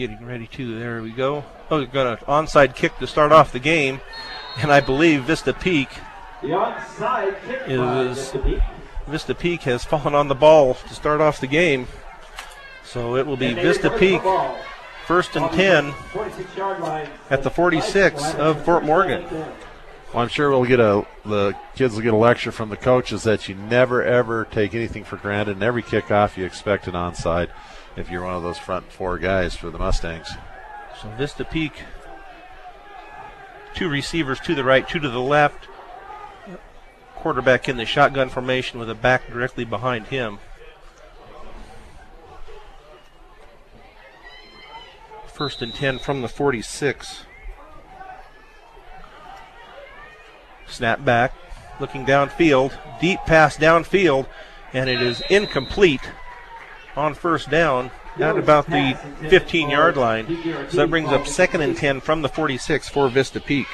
getting ready to. There we go. Oh, we've got an onside kick to start off the game. And I believe Vista Peak Vista Peak has fallen on the ball to start off the game. So it will be Vista Peak first and 10 at the 46 of Fort Morgan. Well, I'm sure the kids will get a lecture from the coaches that you never, ever take anything for granted. And every kickoff you expect an onside if you're one of those front four guys for the Mustangs. So Vista Peak, two receivers to the right, two to the left. Quarterback in the shotgun formation with a back directly behind him. First and 10 from the 46. Snap back, looking downfield, deep pass downfield, and it is incomplete on first down at about the 15-yard line. So that brings up second and 10 from the 46 for Vista Peak.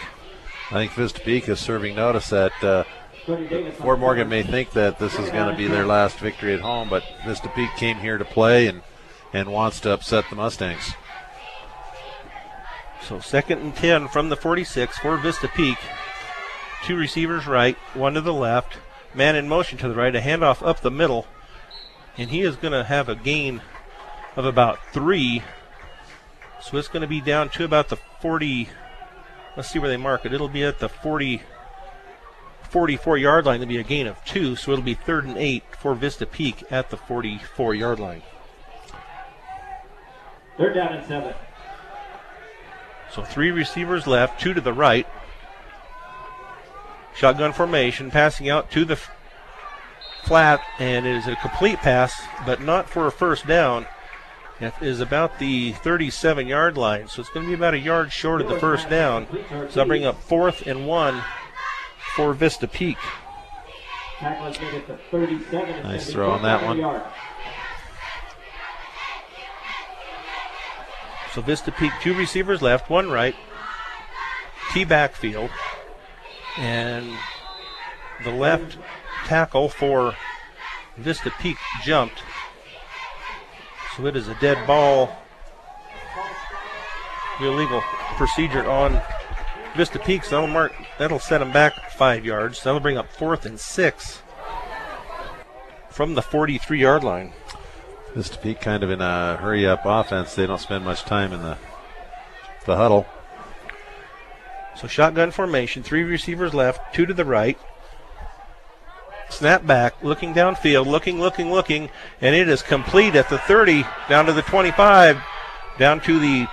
I think Vista Peak is serving notice that Fort Morgan may think that this is going to be their last victory at home, but Vista Peak came here to play and wants to upset the Mustangs. So second and 10 from the 46 for Vista Peak. Two receivers right, one to the left. Man in motion to the right, a handoff up the middle. And he is going to have a gain of about 3. So it's going to be down to about the 40. Let's see where they mark it. It'll be at the 44-yard line. There'll be a gain of 2. So it'll be 3rd and 8 for Vista Peak at the 44-yard line. 3rd down and 7. So 3 receivers left, 2 to the right. Shotgun formation, passing out to the flat, and it is a complete pass, but not for a first down. It is about the 37-yard line, so it's going to be about a yard short of the first down. So that'll bring up 4th and 1 for Vista Peak. Nice throw on that one. So Vista Peak, 2 receivers left, 1 right. T backfield. And the left tackle for Vista Peak jumped. So it is a dead ball. The illegal procedure on Vista Peak. So that'll set them back 5 yards. That'll bring up 4th and 6 from the 43-yard line. Vista Peak kind of in a hurry-up offense. They don't spend much time in the huddle. So shotgun formation, 3 receivers left, 2 to the right. Snap back, looking downfield, looking, and it is complete at the 30, down to the 25, down to the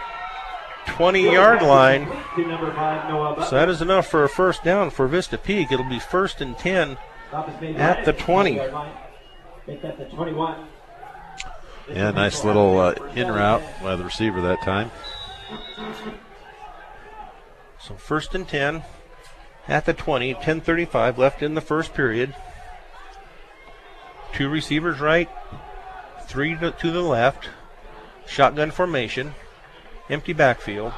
20-yard line. So that is enough for a first down for Vista Peak. It'll be 1st and 10 at the 20. Yeah, nice little in route by the receiver that time. So 1st and 10 at the 20, 10:35 left in the first period. 2 receivers right, 3 to the left. Shotgun formation, empty backfield.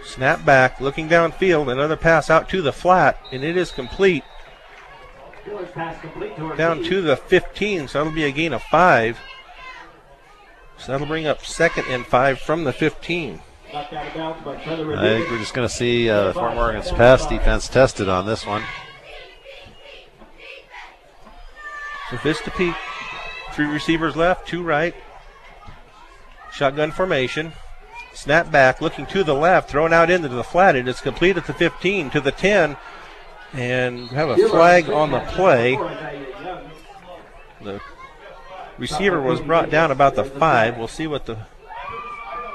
Snap back, looking downfield, another pass out to the flat, and it is complete. Down to the 15, so that'll be a gain of 5. So that'll bring up 2nd and 5 from the 15. I think we're just going to see Fort Morgan's pass defense tested on this one. So Vista Peak, 3 receivers left, 2 right. Shotgun formation. Snap back, looking to the left, thrown out into the flat. It is complete at the 15 to the 10. And have a flag on the play. The receiver was brought down about the 5. We'll see what the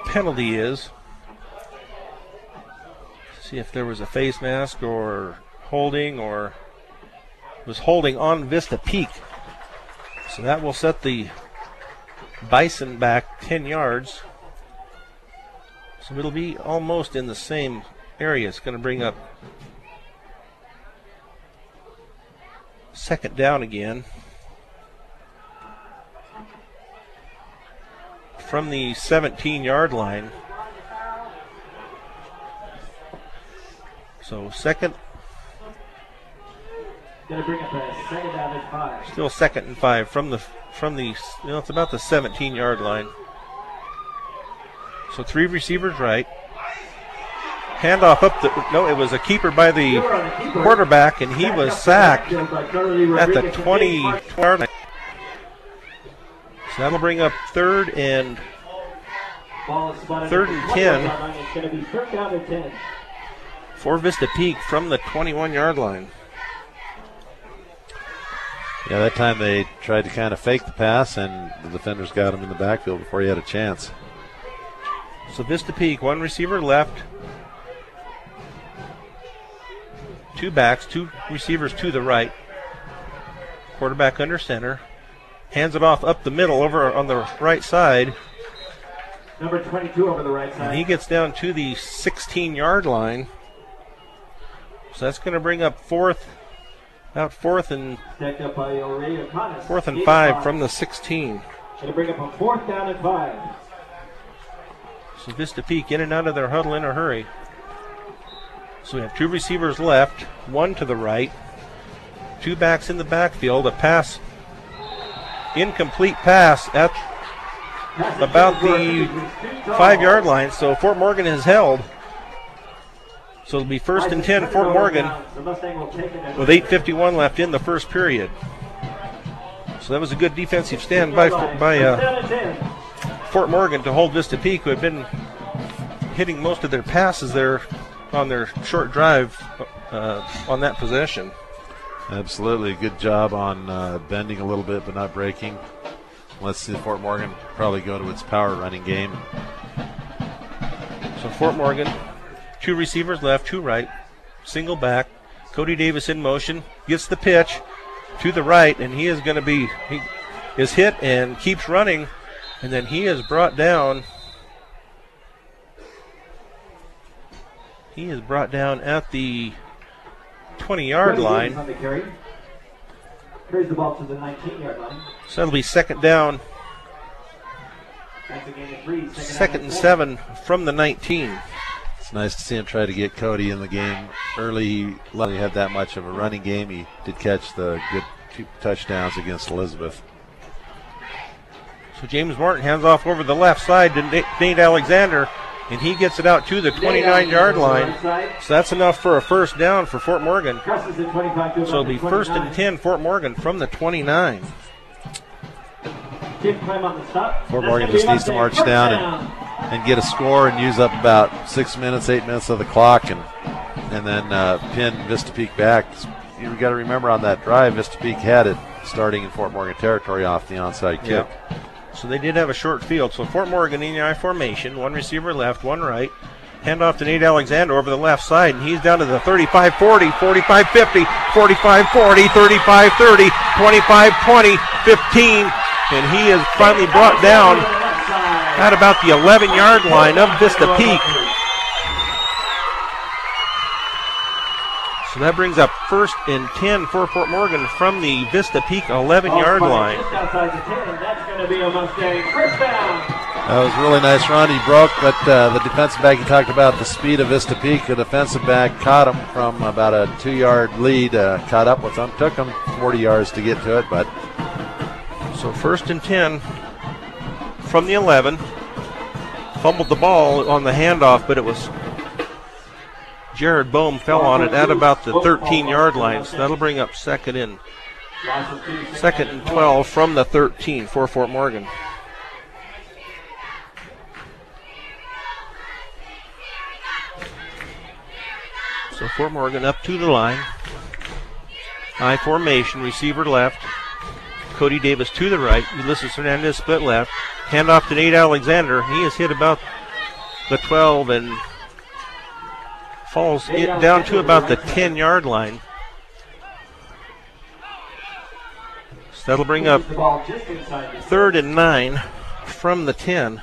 penalty is. See if there was a face mask or holding, or was holding on Vista Peak. So that will set the Bison back 10 yards. So it'll be almost in the same area. It's going to bring up 2nd down again. From the 17-yard line. So second. Still 2nd and 5 from the it's about the 17-yard line. So 3 receivers right. Handoff up the, no, it was a keeper by the quarterback, and he was sacked at the 20-yard line. So that'll bring up third and 10 for Vista Peak from the 21-yard line. Yeah, that time they tried to kind of fake the pass, and the defenders got him in the backfield before he had a chance. So Vista Peak, 1 receiver left. 2 backs, 2 receivers to the right. Quarterback under center. Hands it off up the middle over on the right side. Number 22 over the right side. And he gets down to the 16-yard line. So that's going to bring up fourth and 5 from the 16. Going to bring up a 4th down and 5. So Vista Peak in and out of their huddle in a hurry. So we have 2 receivers left, 1 to the right, 2 backs in the backfield, a pass, incomplete pass at about the 5-yard line. So Fort Morgan is held. So it'll be 1st and 10 Fort Morgan with 8:51 left in the first period. So that was a good defensive stand by Fort Morgan to hold Vista Peak, who had been hitting most of their passes there on their short drive on that possession. Absolutely. Good job on bending a little bit but not breaking. Let's see Fort Morgan probably go to its power running game. So Fort Morgan, 2 receivers left, 2 right, single back. Cody Davis in motion, gets the pitch to the right, and he is going to be, he is hit and keeps running, and then he is brought down. He is brought down at the 20-yard line. Carries the ball to the 19-yard line. So that'll be 2nd down. That's a gain of 3. 2nd and 7 from the 19. It's nice to see him try to get Cody in the game early. He had that much of a running game. He did catch the good 2 touchdowns against Elizabeth. So James Martin hands off over the left side to Nate Alexander, and he gets it out to the 29-yard line. So that's enough for a 1st down for Fort Morgan. So it'll be 1st and 10 Fort Morgan from the 29. Fort Morgan just needs to march down and get a score and use up about 8 minutes of the clock and then pin Vista Peak back. You've got to remember on that drive, Vista Peak had it starting in Fort Morgan territory off the onside kick. Yep. So they did have a short field. So Fort Morgan in the I formation, 1 receiver left, 1 right. Hand off to Nate Alexander over the left side, and he's down to the 35-40, 45-50, 45-40, 35-30, 25-20, 15, and he is finally brought down at about the 11-yard line of Vista Peak. So that brings up 1st and 10 for Fort Morgan from the Vista Peak 11-yard line. That was a really nice run. He broke, but the defensive back, he talked about the speed of Vista Peak. The defensive back caught him from about a 2-yard lead, caught up with him. Took him 40 yards to get to it, but. So 1st and 10 from the 11. Fumbled the ball on the handoff, but it was Jared Bohm fell on it at about the 13-yard line. So that'll bring up 2nd and 12 from the 13 for Fort Morgan. So Fort Morgan up to the line. I formation, receiver left. Cody Davis to the right. Ulysses Hernandez split left. Handoff to Nate Alexander. He is hit about the 12 and falls down to about the 10-yard line. So that'll bring up 3rd and 9 from the 10.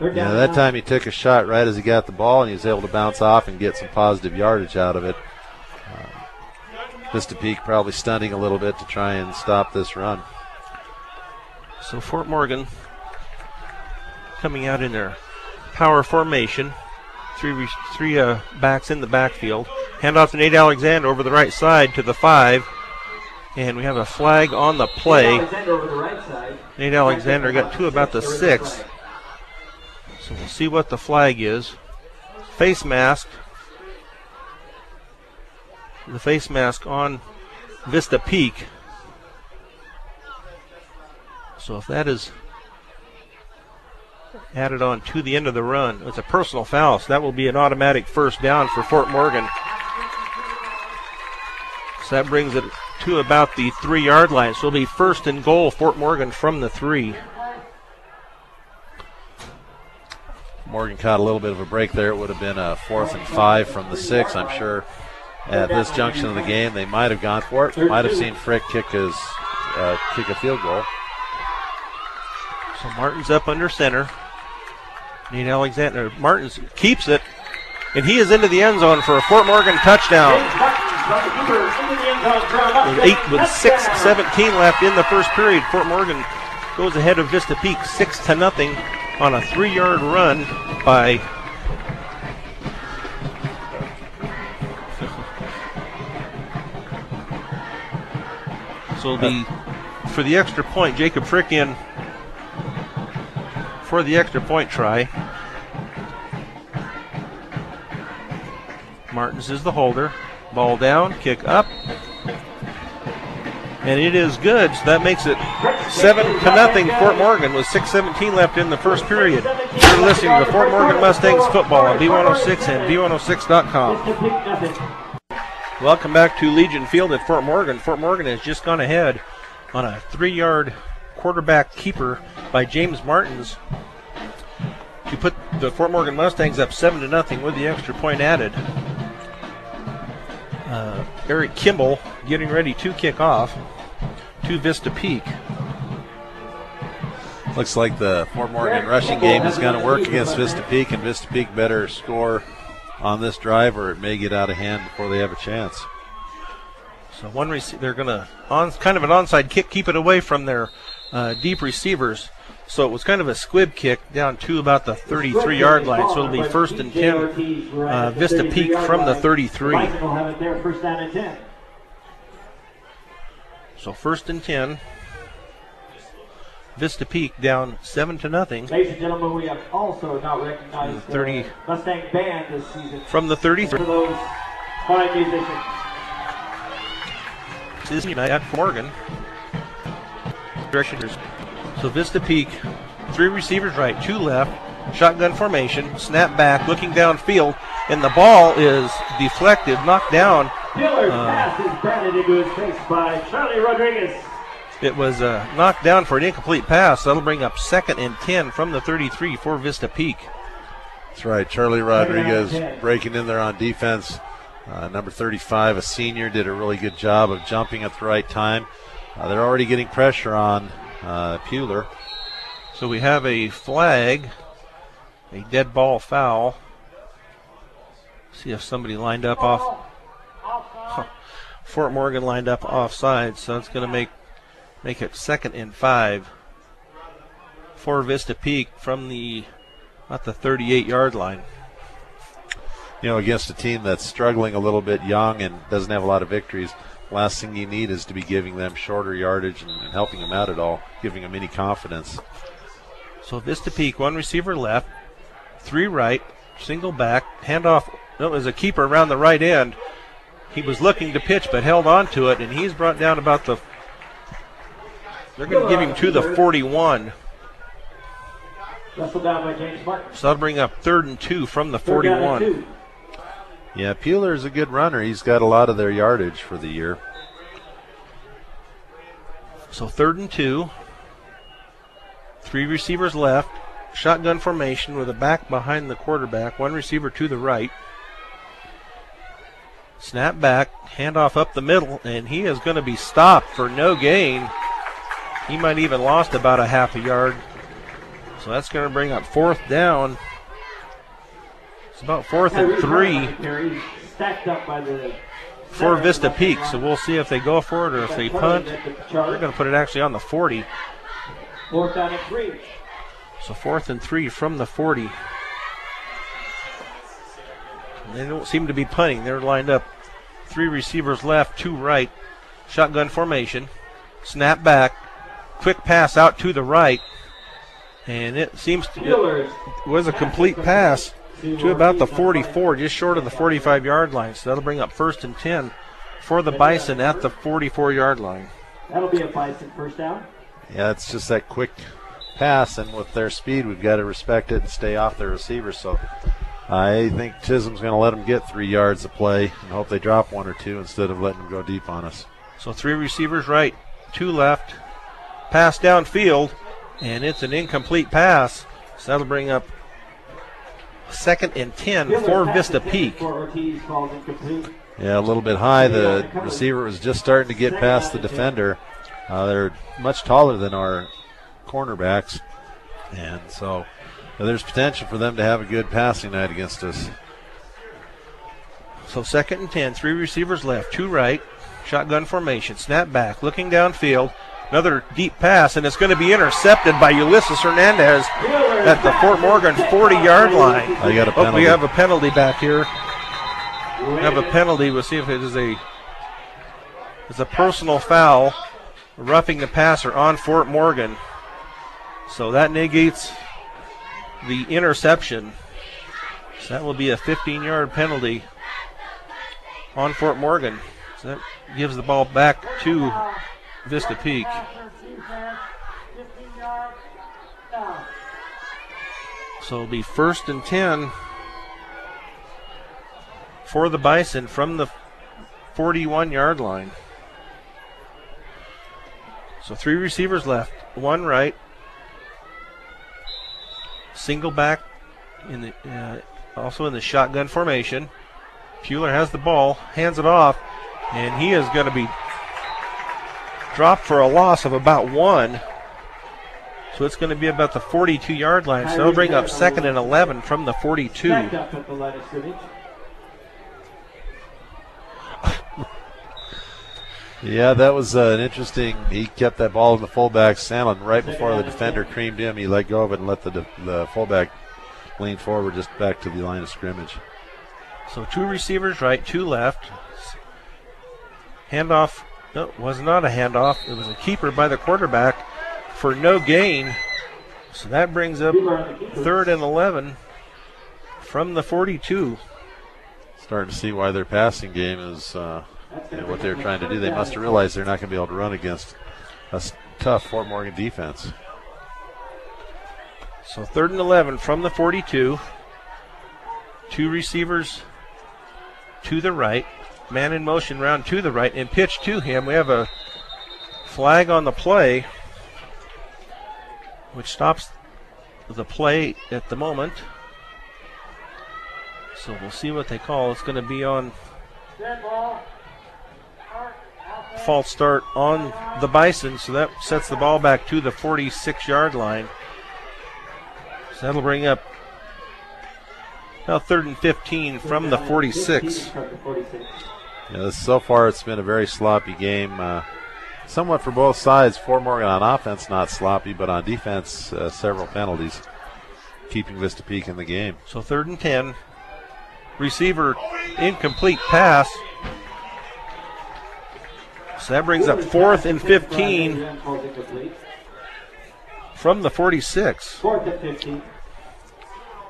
Yeah, that time he took a shot right as he got the ball, and he was able to bounce off and get some positive yardage out of it. Vista Peak probably stunting a little bit to try and stop this run. So Fort Morgan coming out in their power formation. Three backs in the backfield. Handoff to Nate Alexander over the right side to the 5. And we have a flag on the play. Nate Alexander got to about the 6. So So we'll see what the flag is. Face mask. The face mask on Vista Peak. So if that is added on to the end of the run, it's a personal foul, so that will be an automatic first down for Fort Morgan. So that brings it to about the 3-yard line. So it'll be first and goal, Fort Morgan from the 3. Morgan caught a little bit of a break there. It would have been a 4th and 5 from the 6. I'm sure at this junction of the game they might have gone for it. Might have seen Frick kick a field goal. So Martin's up under center. Nate Alexander. Martins keeps it, and he is into the end zone for a Fort Morgan touchdown. With 6:17 left in the first period, Fort Morgan goes ahead of Vista Peak 6-0 on a 3-yard run by so the for the extra point, Jacob Frick in for the extra point try. Martins is the holder. Ball down, kick up. And it is good, so that makes it 7-0 Fort Morgan with 6:17 left in the first period. You're listening to Fort Morgan Mustangs football on B106 and B106.com. Welcome back to Legion Field at Fort Morgan. Fort Morgan has just gone ahead on a 3-yard quarterback keeper by James Martins to put the Fort Morgan Mustangs up 7-0 with the extra point added. Eric Kimball getting ready to kick off to Vista Peak. Looks like the Fort Morgan rushing game is going to work against Vista Peak, and Vista Peak better score on this drive or it may get out of hand before they have a chance. So they're going to kind of an onside kick, keep it away from their deep receivers. So it was kind of a squib kick down to about the 33-yard line. So it'll be first and 10, Vista Peak from the 33. So first and 10, Vista Peak down 7-0. Ladies and gentlemen, we have also now recognized the Mustang Band this season from the 33. For those fine musicians. This is at Morgan. Directioners. So Vista Peak, 3 receivers right, 2 left, shotgun formation, snap back, looking downfield, and the ball is deflected, knocked down. Miller's pass is batted into his face by Charlie Rodriguez. It was knocked down for an incomplete pass. That'll bring up 2nd and 10 from the 33 for Vista Peak. That's right, Charlie Rodriguez breaking in there on defense. Number 35, a senior, did a really good job of jumping at the right time. They're already getting pressure on Puler. So we have a flag, a dead ball foul. See if somebody lined up off. Fort Morgan lined up offside, so it's going to make it 2nd and 5 for Vista Peak from the 38-yard line. You know, against a team that's struggling a little bit, young and doesn't have a lot of victories, last thing you need is to be giving them shorter yardage and helping them out at all, giving them any confidence. So Vista Peak, 1 receiver left, 3 right, single back, handoff. No, it was a keeper around the right end. He was looking to pitch but held on to it, and he's brought down about the. They're going to give him to the 41. Wrestled down by James Martin. So that'll bring up 3rd and 2 from the 41. Yeah, Puler is a good runner. He's got a lot of their yardage for the year. So 3rd and 2. 3 receivers left. Shotgun formation with a back behind the quarterback. 1 receiver to the right. Snap back, handoff up the middle, and he is going to be stopped for no gain. He might even lost about a half a yard. So that's going to bring up 4th down. It's about 4th and 3 for Vista Peak. So we'll see if they go for it or if they punt. They're going to put it actually on the 40. 4th down and 3. So 4th and 3 from the 40. They don't seem to be punting. They're lined up 3 receivers left, 2 right. Shotgun formation. Snap back. Quick pass out to the right. And it seems it was a complete pass to about the 44, just short of the 45-yard line. So that'll bring up 1st and 10 for the Bison at the 44-yard line. That'll be a Bison first down. Yeah, it's just that quick pass, and with their speed, we've got to respect it and stay off their receivers. So I think Chisholm's going to let them get 3 yards of play and hope they drop 1 or 2 instead of letting them go deep on us. So 3 receivers right, 2 left. Pass downfield, and it's an incomplete pass. So that'll bring up 2nd and 10 for Vista Peak. Yeah, a little bit high. The receiver was just starting to get past the defender. They're much taller than our cornerbacks, and so there's potential for them to have a good passing night against us. So 2nd and 10, 3 receivers left, 2 right, shotgun formation, snap back, looking downfield, another deep pass, and it's going to be intercepted by Ulysses Hernandez at the Fort Morgan 40-yard line. I got a penalty. We have a penalty back here. We have a penalty. We'll see if it is a personal foul, roughing the passer on Fort Morgan. So that negates the interception. So that will be a 15-yard penalty on Fort Morgan. So that gives the ball back to Vista Peak. So it'll be 1st and 10 for the Bison from the 41-yard line. So 3 receivers left, 1 right. Single back in the also in the shotgun formation. Pueller has the ball, hands it off, and he is going to be dropped for a loss of about 1. So it's going to be about the 42-yard line. So they'll bring up 2nd and 11 from the 42. Yeah, that was an interesting. He kept that ball in the fullback's hand, and right before the defender creamed him, he let go of it and let the fullback lean forward just back to the line of scrimmage. So 2 receivers right, 2 left. Handoff. No, it was not a handoff. It was a keeper by the quarterback for no gain. So that brings up 3rd and 11 from the 42. Starting to see why their passing game is what they're trying to do. They must have realized they're not going to be able to run against a tough Fort Morgan defense. So 3rd and 11 from the 42. 2 receivers to the right. Man in motion round to the right and pitch to him. We have a flag on the play, which stops the play at the moment. So we'll see what they call. It's going to be on false start on the Bison, so that sets the ball back to the 46-yard line. So that'll bring up now 3rd and 15 from the 46. Yeah, so far it's been a very sloppy game. Somewhat for both sides. Fort Morgan on offense not sloppy, but on defense several penalties keeping Vista Peak in the game. So 3rd and 10. Receiver incomplete pass. So that brings up 4th and 15 from the 46. 4th and 15.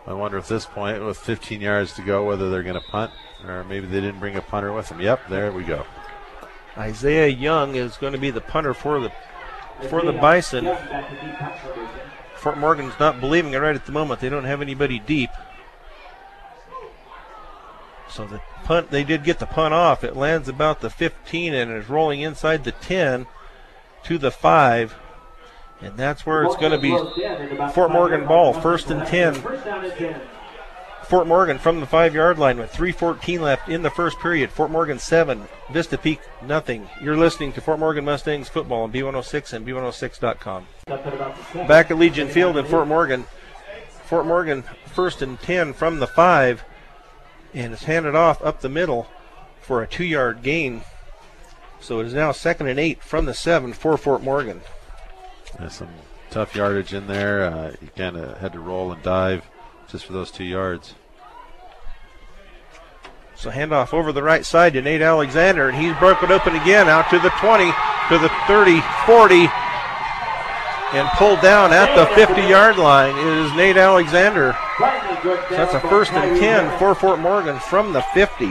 I wonder at this point, with 15 yards to go, whether they're going to punt or maybe they didn't bring a punter with them. Yep, there we go. Isaiah Young is going to be the punter for the Bison. Fort Morgan's not believing it right at the moment. They don't have anybody deep. So the punt, they did get the punt off. It lands about the 15 and is rolling inside the 10 to the 5. And that's where it's going to be Fort Morgan ball, 1st and 10. Fort Morgan from the 5-yard line with 3:14 left in the first period. Fort Morgan 7, Vista Peak nothing. You're listening to Fort Morgan Mustangs football on B106 and B106.com. Back at Legion Field in Fort Morgan. Fort Morgan 1st and 10 from the 5, and it's handed off up the middle for a 2-yard gain. So it is now 2nd and 8 from the 7 for Fort Morgan. There's some tough yardage in there. You kind of had to roll and dive just for those 2 yards. So handoff over the right side to Nate Alexander, and he's broken open again out to the 20, to the 30, 40. and pulled down at the 50-yard line is Nate Alexander. So that's a 1st and 10 for Fort Morgan from the 50.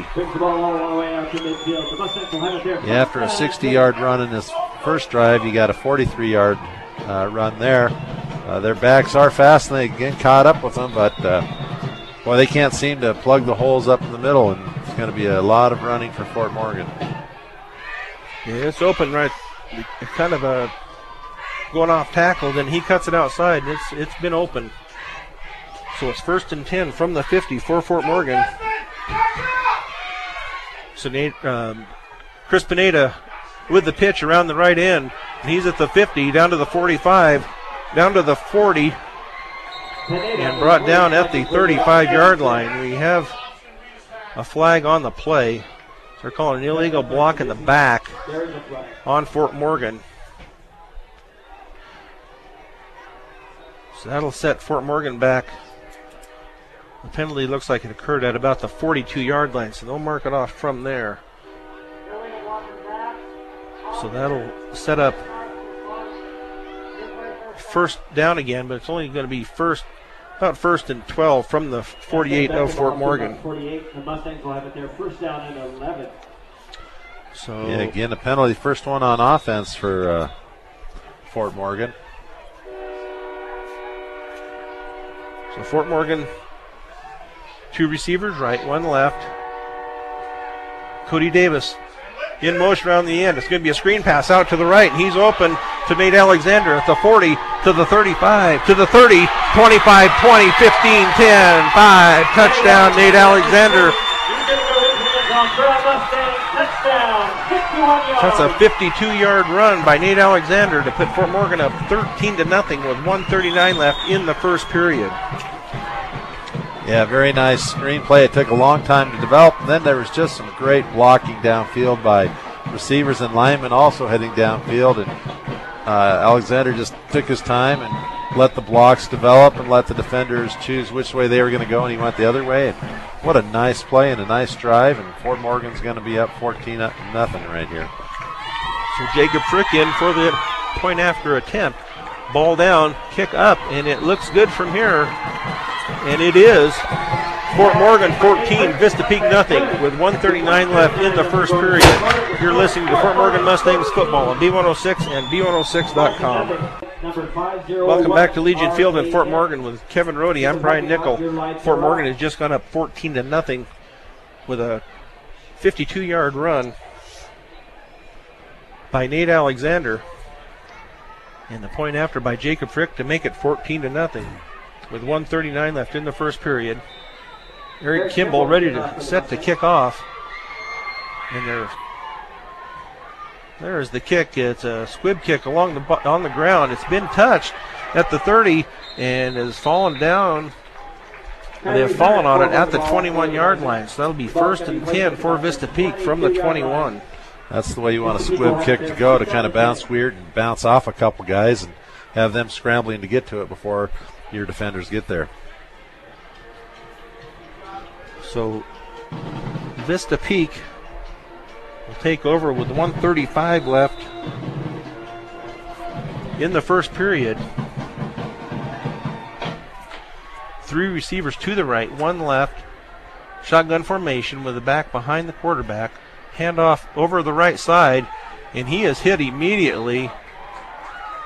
Yeah, after a 60-yard run in this first drive, you got a 43-yard run there. Their backs are fast, and they get caught up with them, but boy, they can't seem to plug the holes up in the middle, and it's going to be a lot of running for Fort Morgan. Yeah, it's open right, kind of a going off tackle, then he cuts it outside. It's been open. So it's 1st and 10 from the 50 for Fort Morgan. So Chris Pineda with the pitch around the right end. He's at the 50, down to the 45, down to the 40, and brought down at the 35-yard line. We have a flag on the play. They're calling an illegal block in the back on Fort Morgan. So that'll set Fort Morgan back. The penalty looks like it occurred at about the 42-yard line, so they'll mark it off from there. So that'll set up first down again, but it's only going to be about 1st and 12 from the 48 of Fort Morgan. 48, the Mustangs will have it there, 1st down and 11. So yeah, again, a penalty, first one on offense for Fort Morgan. So Fort Morgan, 2 receivers right, 1 left. Cody Davis in motion around the end. It's going to be a screen pass out to the right, and he's open to Nate Alexander at the 40, to the 35, to the 30, 25, 20, 15, 10, 5. Touchdown, Nate Alexander. That's a 52-yard run by Nate Alexander to put Fort Morgan up 13-0 with 1:39 left in the first period. Yeah, very nice screenplay. It took a long time to develop. Then there was just some great blocking downfield by receivers and linemen also heading downfield. And Alexander just took his time and let the blocks develop and let the defenders choose which way they were going to go, and he went the other way. And what a nice play and a nice drive. And Fort Morgan's going to be up 14-0 right here. So Jacob Frick in for the point after attempt. Ball down, kick up, and it looks good from here. And it is Fort Morgan 14, Vista Peak nothing, with 1:39 left in the first period. You're listening to Fort Morgan Mustangs football on B106 and B106.com. Welcome back to Legion Field in Fort Morgan with Kevin Rohde. I'm Brian Nickel. Fort Morgan has just gone up 14-0 with a 52-yard run by Nate Alexander. And the point after by Jacob Frick to make it 14-0. With 1:39 left in the first period. Eric Kimball ready to set to kick off. And there's the kick. It's a squib kick on the ground. It's been touched at the 30 and has fallen down. And they've fallen on it at the 21-yard line. So that'll be 1st and 10 for Vista Peak from the 21. That's the way you want a squib kick to go, to kind of bounce weird and bounce off a couple guys and have them scrambling to get to it before your defenders get there. So Vista Peak will take over with 1:35 left in the first period. 3 receivers to the right, 1 left. Shotgun formation with the back behind the quarterback. Handoff over the right side, and he is hit immediately.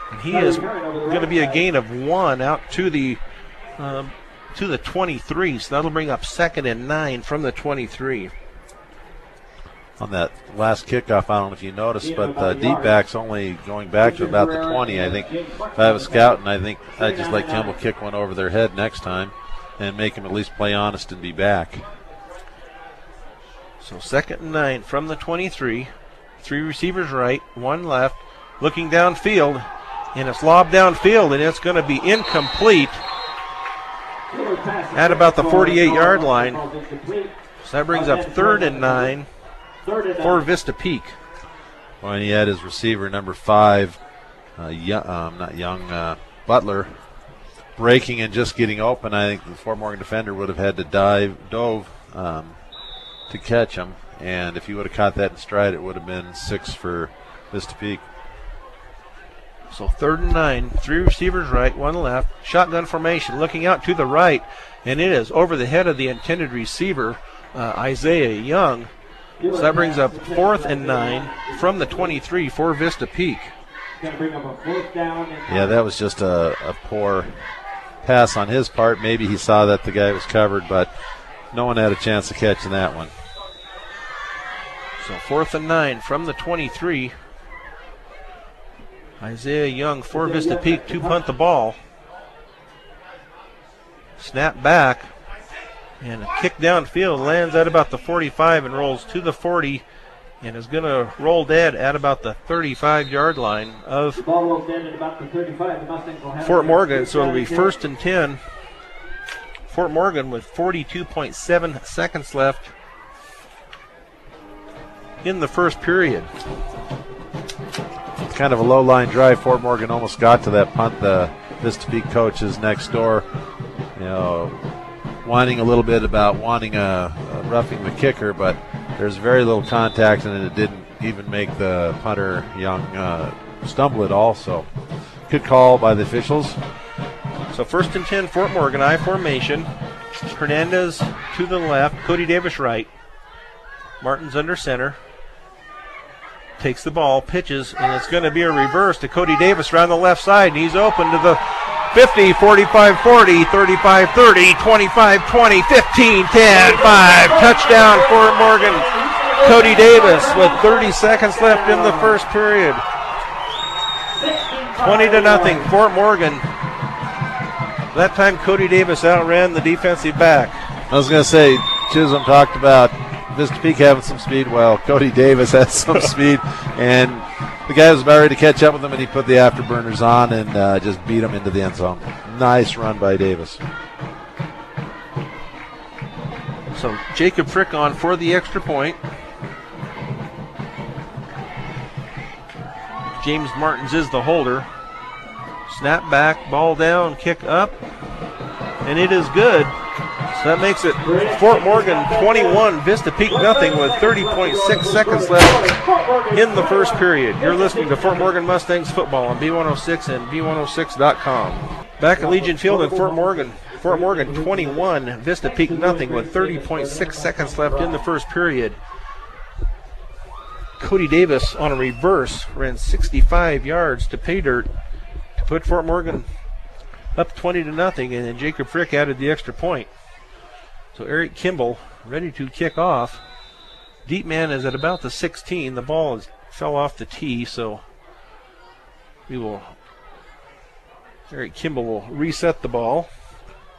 And he is going to be a gain of 1 out to the 23. So that'll bring up 2nd and 9 from the 23. On that last kickoff, I don't know if you noticed, but the deep back's only going back to about the 20. I think if I have a scout, and I think I'd just let Kimball kick one over their head next time and make him at least play honest and be back. So 2nd and 9 from the 23. 3 receivers right, 1 left. Looking downfield, and it's lobbed downfield, and it's going to be incomplete at about the 48-yard line. So that brings up 3rd and 9 for Vista Peak. Well, he had his receiver, number 5, Butler, breaking and just getting open. I think the Fort Morgan defender would have had to dove to catch him, and if he would have caught that in stride, it would have been 6 for Vista Peak. So 3rd and 9, 3 receivers right, 1 left, shotgun formation, looking out to the right, and it is over the head of the intended receiver, Isaiah Young. So that brings up 4th and 9 from the 23 for Vista Peak. Yeah, that was just a poor pass on his part. Maybe he saw that the guy was covered, but no one had a chance of catching that one. So 4th and 9 from the 23. Isaiah Young for Vista Peak to punt the ball. Snap back. And a kick downfield lands at about the 45 and rolls to the 40 and is going to roll dead at about the 35-yard line of Fort Morgan. So it'll be 1st and 10. Fort Morgan with 42.7 seconds left in the first period. Kind of a low-line drive. Fort Morgan almost got to that punt. The Vista Peak coach is next door, whining a little bit about wanting a roughing the kicker, but there's very little contact, and it didn't even make the punter Young stumble at all. So good call by the officials. So 1st and 10, Fort Morgan, I formation. Hernandez to the left, Cody Davis right. Martin's under center. Takes the ball, pitches, and it's going to be a reverse to Cody Davis around the left side, and he's open to the 50, 45, 40, 35, 30, 25, 20, 15, 10, 5. Touchdown, Fort Morgan. Cody Davis with 30 seconds left in the first period. 20-0, Fort Morgan. That time Cody Davis outran the defensive back. I was going to say, Chisholm talked about Vista Peak having some speed. Well, Cody Davis has some speed, and the guy was about ready to catch up with him, and he put the afterburners on and just beat him into the end zone. Nice run by Davis. So Jacob Frick on for the extra point. James Martins is the holder. Snap back, ball down, kick up, and it is good. So that makes it Fort Morgan 21, Vista Peak nothing with 30.6 seconds left in the first period. You're listening to Fort Morgan Mustangs football on B106 and B106.com. Back at Legion Field in Fort Morgan 21, Vista Peak nothing with 30.6 seconds left in the first period. Cody Davis on a reverse ran 65 yards to pay dirt to put Fort Morgan up 20-0, and then Jacob Frick added the extra point. So Eric Kimball ready to kick off. Deep man is at about the 16. The ball fell off the tee, so Eric Kimball will reset the ball.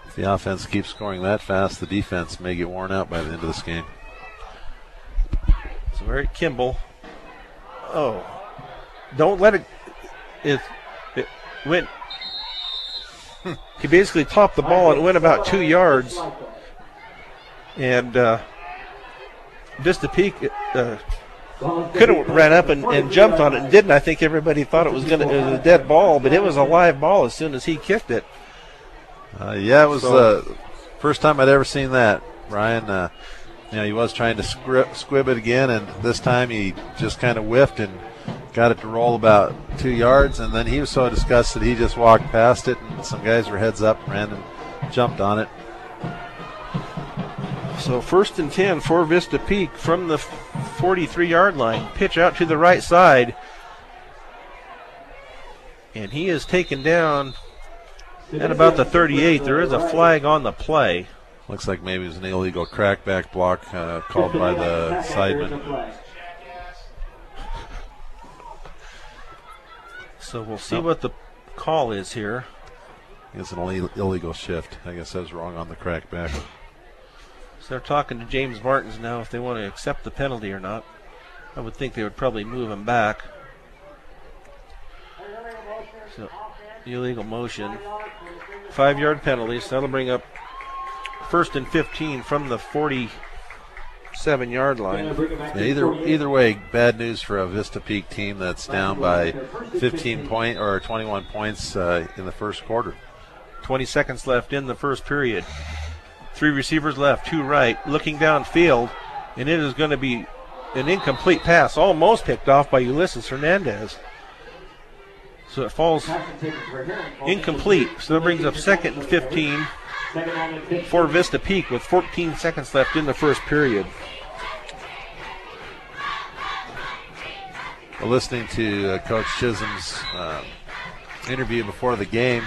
If the offense keeps scoring that fast, the defense may get worn out by the end of this game. So Eric Kimball. Oh, don't let it. It went. He basically topped the ball and it went about 2 yards. And Vista Peak could have ran up and jumped on it and didn't. I think everybody thought it was a dead ball, but it was a live ball as soon as he kicked it. Yeah, it was the first time I'd ever seen that, Brian. He was trying to squib it again, and this time he just kind of whiffed and got it to roll about 2 yards, and then he was so disgusted he just walked past it, and some guys were heads up, ran and jumped on it. So 1st and 10 for Vista Peak from the 43-yard line. Pitch out to the right side. And he is taken down at about the 38. There is a flag on the play. Looks like maybe it was an illegal crackback block called by the sideman. So we'll see what the call is here. It's an illegal shift. I guess I was wrong on the crackback. So they're talking to James Martins now if they want to accept the penalty or not. I would think they would probably move him back. So, illegal motion. 5-yard penalty, so that'll bring up 1st and 15 from the 47-yard line. Yeah, either way, bad news for a Vista Peak team that's down by 15 point or 21 points in the first quarter. 20 seconds left in the first period. 3 receivers left, 2 right, looking downfield, and it is going to be an incomplete pass, almost picked off by Ulysses Hernandez. So it falls incomplete. So that brings up 2nd and 15 for Vista Peak with 14 seconds left in the first period. Well, listening to Coach Chisholm's interview before the game,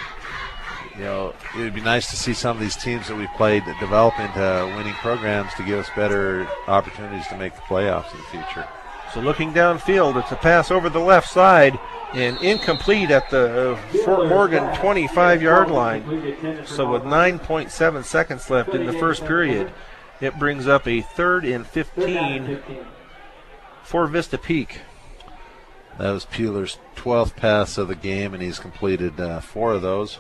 you know, it would be nice to see some of these teams that we've played that develop into winning programs to give us better opportunities to make the playoffs in the future. So looking downfield, it's a pass over the left side and incomplete at the Fort Morgan 25-yard line. So with 9.7 seconds left in the first period, it brings up a 3rd and 15 for Vista Peak. That was Pueller's 12th pass of the game, and he's completed 4 of those.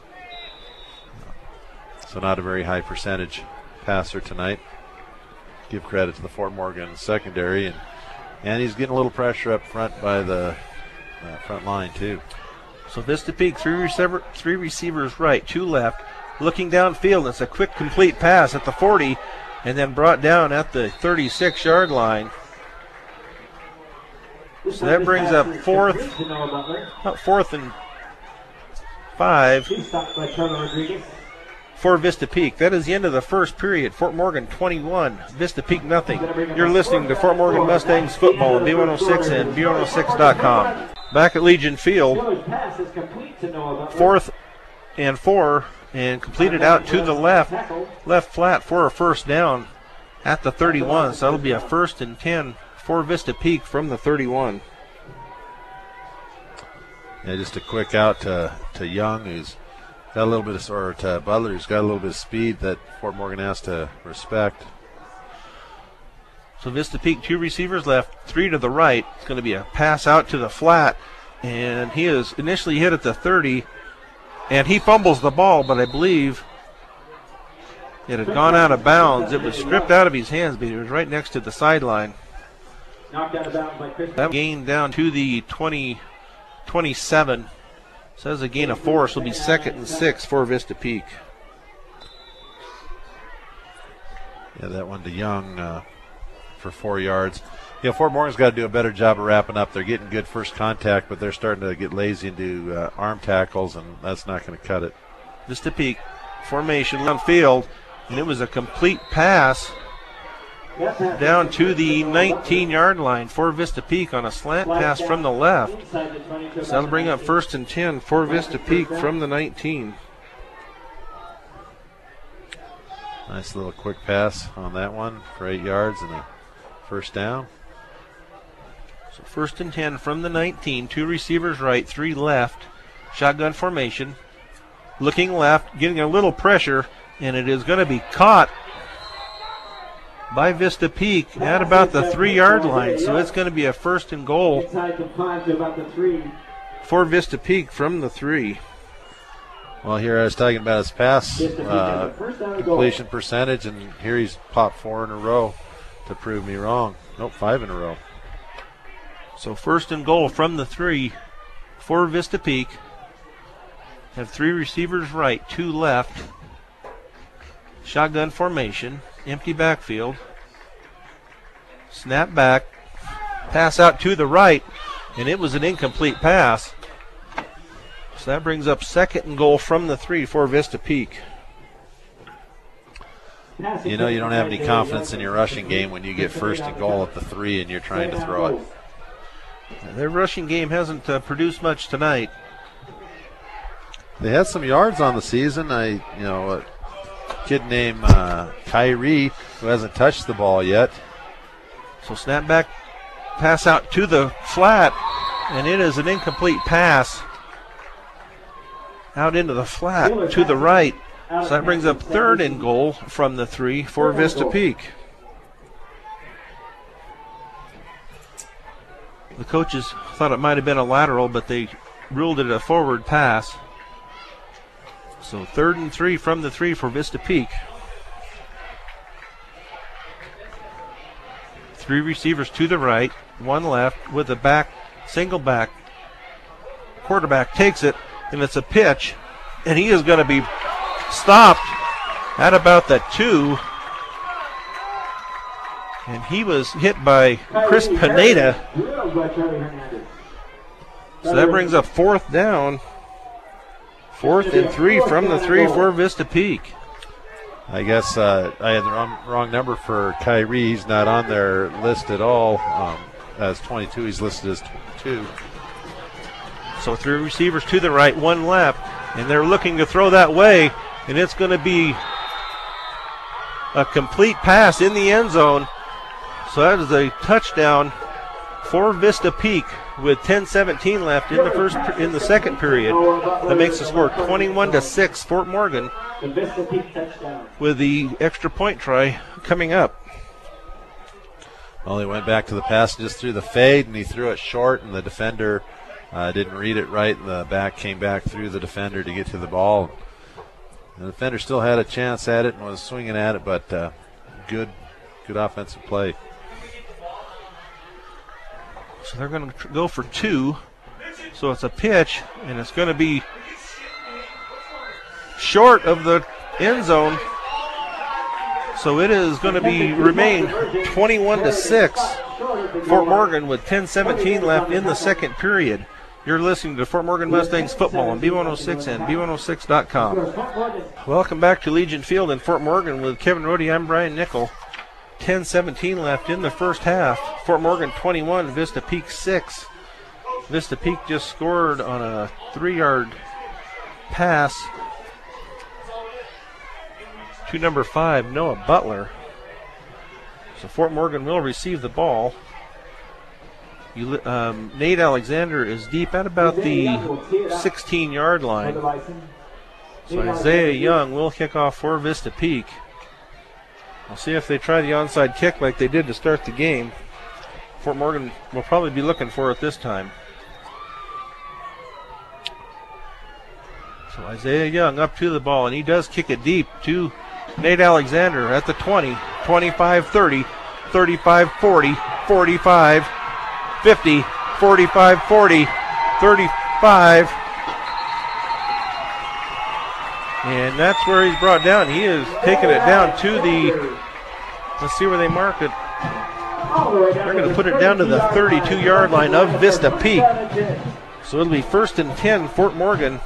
So not a very high percentage passer tonight. Give credit to the Fort Morgan secondary, and he's getting a little pressure up front by the front line too. So Vista Peak, three receivers right, 2 left. Looking downfield, it's a quick complete pass at the 40 and then brought down at the 36-yard line. So that brings up 4th and 5 for Vista Peak. That is the end of the first period. Fort Morgan 21, Vista Peak nothing. You're listening to Fort Morgan Mustangs football on B106 and B106.com. Back at Legion Field, 4th and 4, and completed out to the left flat for a first down at the 31. So that'll be a 1st and 10 for Vista Peak from the 31. Yeah, just a quick out to Young, who's got a little bit of, or to Butler, who's got a little bit of speed that Fort Morgan has to respect. So Vista Peak, 2 receivers left, 3 to the right. It's going to be a pass out to the flat, and he is initially hit at the 30, and he fumbles the ball, but I believe it had gone out of bounds. It was stripped out of his hands, but he was right next to the sideline. That gain down to the 27. Says a gain of 4, so it'll be 2nd and 6 for Vista Peak. Yeah, that one to Young for 4 yards. You know, Fort Morgan's got to do a better job of wrapping up. They're getting good first contact, but they're starting to get lazy and do arm tackles, and that's not going to cut it. Vista Peak formation downfield, and it was a complete pass down to the 19-yard line for Vista Peak on a slant pass from the left. So that'll bring up 1st and 10 for Vista Peak from the 19. Nice little quick pass on that one for 8 yards and a first down. So 1st and 10 from the 19. 2 receivers right, 3 left. Shotgun formation. Looking left, getting a little pressure, and it is going to be caught by Vista Peak at about the 3-yard line. So it's going to be a 1st and goal for Vista Peak from the 3. Well, here I was talking about his pass completion percentage, and here he's popped 4 in a row to prove me wrong. Nope, 5 in a row. So 1st and goal from the 3 for Vista Peak. Have 3 receivers right, 2 left. Shotgun formation, empty backfield. Snap back, pass out to the right, and it was an incomplete pass. So that brings up 2nd and goal from the 3 for Vista Peak. You know you don't have any confidence in your rushing game when you get 1st and goal at the 3 and you're trying to throw it. Their rushing game hasn't produced much tonight. They had some yards on the season. A kid named Kyrie, who hasn't touched the ball yet. So snap back, pass out to the flat, and it is an incomplete pass out into the flat to the right. So that brings up 3rd and goal from the 3 for Vista Peak. The coaches thought it might have been a lateral, but they ruled it a forward pass. So 3rd and 3 from the 3 for Vista Peak. 3 receivers to the right, 1 left with a back, single back. Quarterback takes it, and it's a pitch, and he is going to be stopped at about the 2. And he was hit by Chris Pineda. So that brings up 4th down. 4th and 3 from the 3 for Vista Peak. I guess I had the wrong number for Kyrie. He's not on their list at all as 22. He's listed as 2. So 3 receivers to the right, 1 left, and they're looking to throw that way, and it's going to be a complete pass in the end zone. So that is a touchdown for Vista Peak with 10:17 left in the second period. That makes the score 21-6 Fort Morgan, with the extra point try coming up. Well, he went back to the pass and just threw the fade, and he threw it short, and the defender didn't read it right, and the back came back through the defender to get to the ball. The defender still had a chance at it and was swinging at it, but good offensive play. So they're going to go for 2. So it's a pitch, and it's going to be short of the end zone. So it is going to remain 21-6 Fort Morgan with 10:17 left in the second period. You're listening to Fort Morgan Mustangs football on B106 and B106.com. Welcome back to Legion Field in Fort Morgan with Kevin Rohde. I'm Brian Nickel. 10:17 left in the first half. Fort Morgan 21, Vista Peak 6. Vista Peak just scored on a 3-yard pass to number 5, Noah Butler. So Fort Morgan will receive the ball. Nate Alexander is deep at about the 16-yard line. So Isaiah Young will kick off for Vista Peak. We'll see if they try the onside kick like they did to start the game. Fort Morgan will probably be looking for it this time. So Isaiah Young up to the ball, and he does kick it deep to Nate Alexander at the 20, 25-30, 35-40, 45, 50, 45-40, 35. And that's where he's brought down. He is taking it down to the, let's see where they mark it. They're going to put it down to the 32-yard line of Vista Peak. So it'll be 1st and 10, Fort Morgan,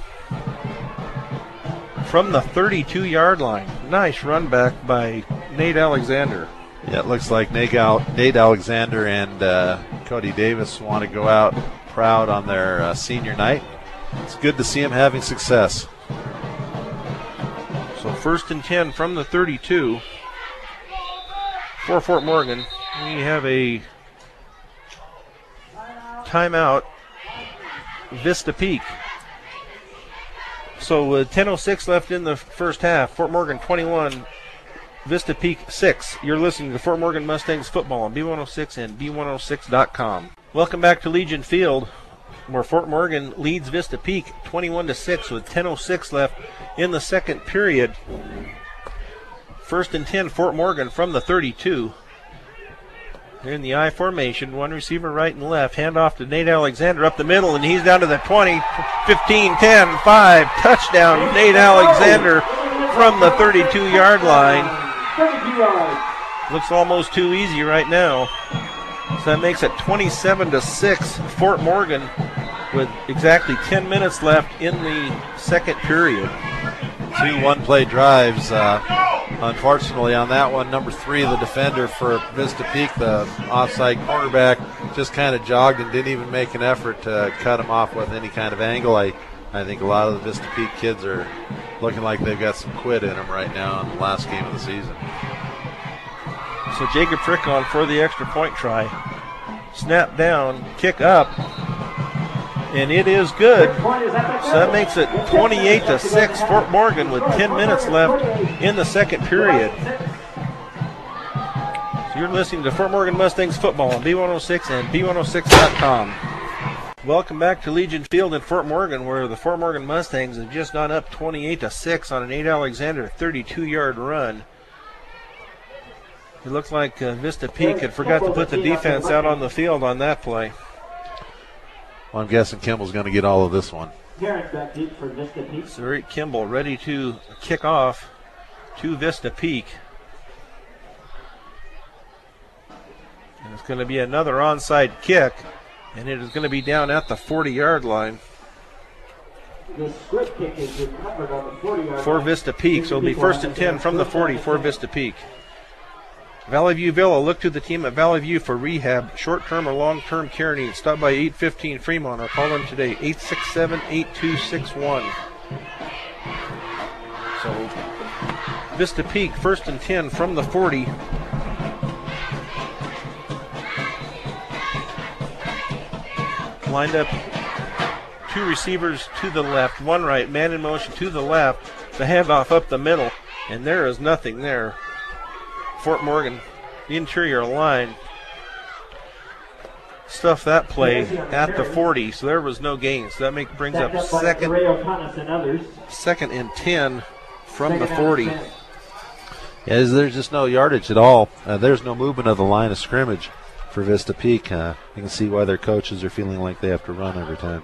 from the 32-yard line. Nice run back by Nate Alexander. Yeah, it looks like Nate Alexander and Cody Davis want to go out proud on their senior night. It's good to see them having success. So 1st and 10 from the 32 for Fort Morgan. We have a timeout, Vista Peak. So with 10:06 left in the first half, Fort Morgan 21, Vista Peak 6. You're listening to Fort Morgan Mustangs football on B106 and B106.com. Welcome back to Legion Field, where Fort Morgan leads Vista Peak 21-6 with 10:06 left in the second period. 1st and 10, Fort Morgan from the 32. They're in the I formation, 1 receiver right and left. Hand off to Nate Alexander up the middle, and he's down to the 20, 15, 10, 5. Touchdown, Nate Alexander from the 32-yard line. Looks almost too easy right now. So that makes it 27-6 Fort Morgan with exactly 10 minutes left in the second period. 2 one-play drives. Unfortunately, on that one, number 3, the defender for Vista Peak, the offside cornerback, just kind of jogged and didn't even make an effort to cut him off with any kind of angle. I think a lot of the Vista Peak kids are looking like they've got some quit in them right now in the last game of the season. So Jacob Frick on for the extra point try. Snap down, kick up, and it is good. So that makes it 28-6 Fort Morgan with 10 minutes left in the second period. So you're listening to Fort Morgan Mustangs football on B106 and B106.com. Welcome back to Legion Field in Fort Morgan, where the Fort Morgan Mustangs have just gone up 28-6 on an Nate Alexander 32-yard run. It looks like Vista Peak had forgot to put the defense out on the field on that play. Well, I'm guessing Kimball's going to get all of this one. So Eric Kimball ready to kick off to Vista Peak. And it's going to be another onside kick. And it is going to be down at the 40-yard line. The squib kick is recovered on the 40-yard line. For Vista Peak, so it'll be 1st and 10 from the 40 for Vista Peak. Valley View Villa, look to the team at Valley View for rehab, short-term or long-term care needs. Stop by 815 Fremont or call them today, 867-8261. So Vista Peak, 1st and 10 from the 40. Lined up, 2 receivers to the left, 1 right, man in motion to the left, the handoff up the middle, and there is nothing there. Fort Morgan, the interior line, stuffed that play at the 40, so there was no gain. So that brings up second and 10 from the 40. Yeah, there's just no yardage at all. There's no movement of the line of scrimmage for Vista Peak. You can see why their coaches are feeling like they have to run every time.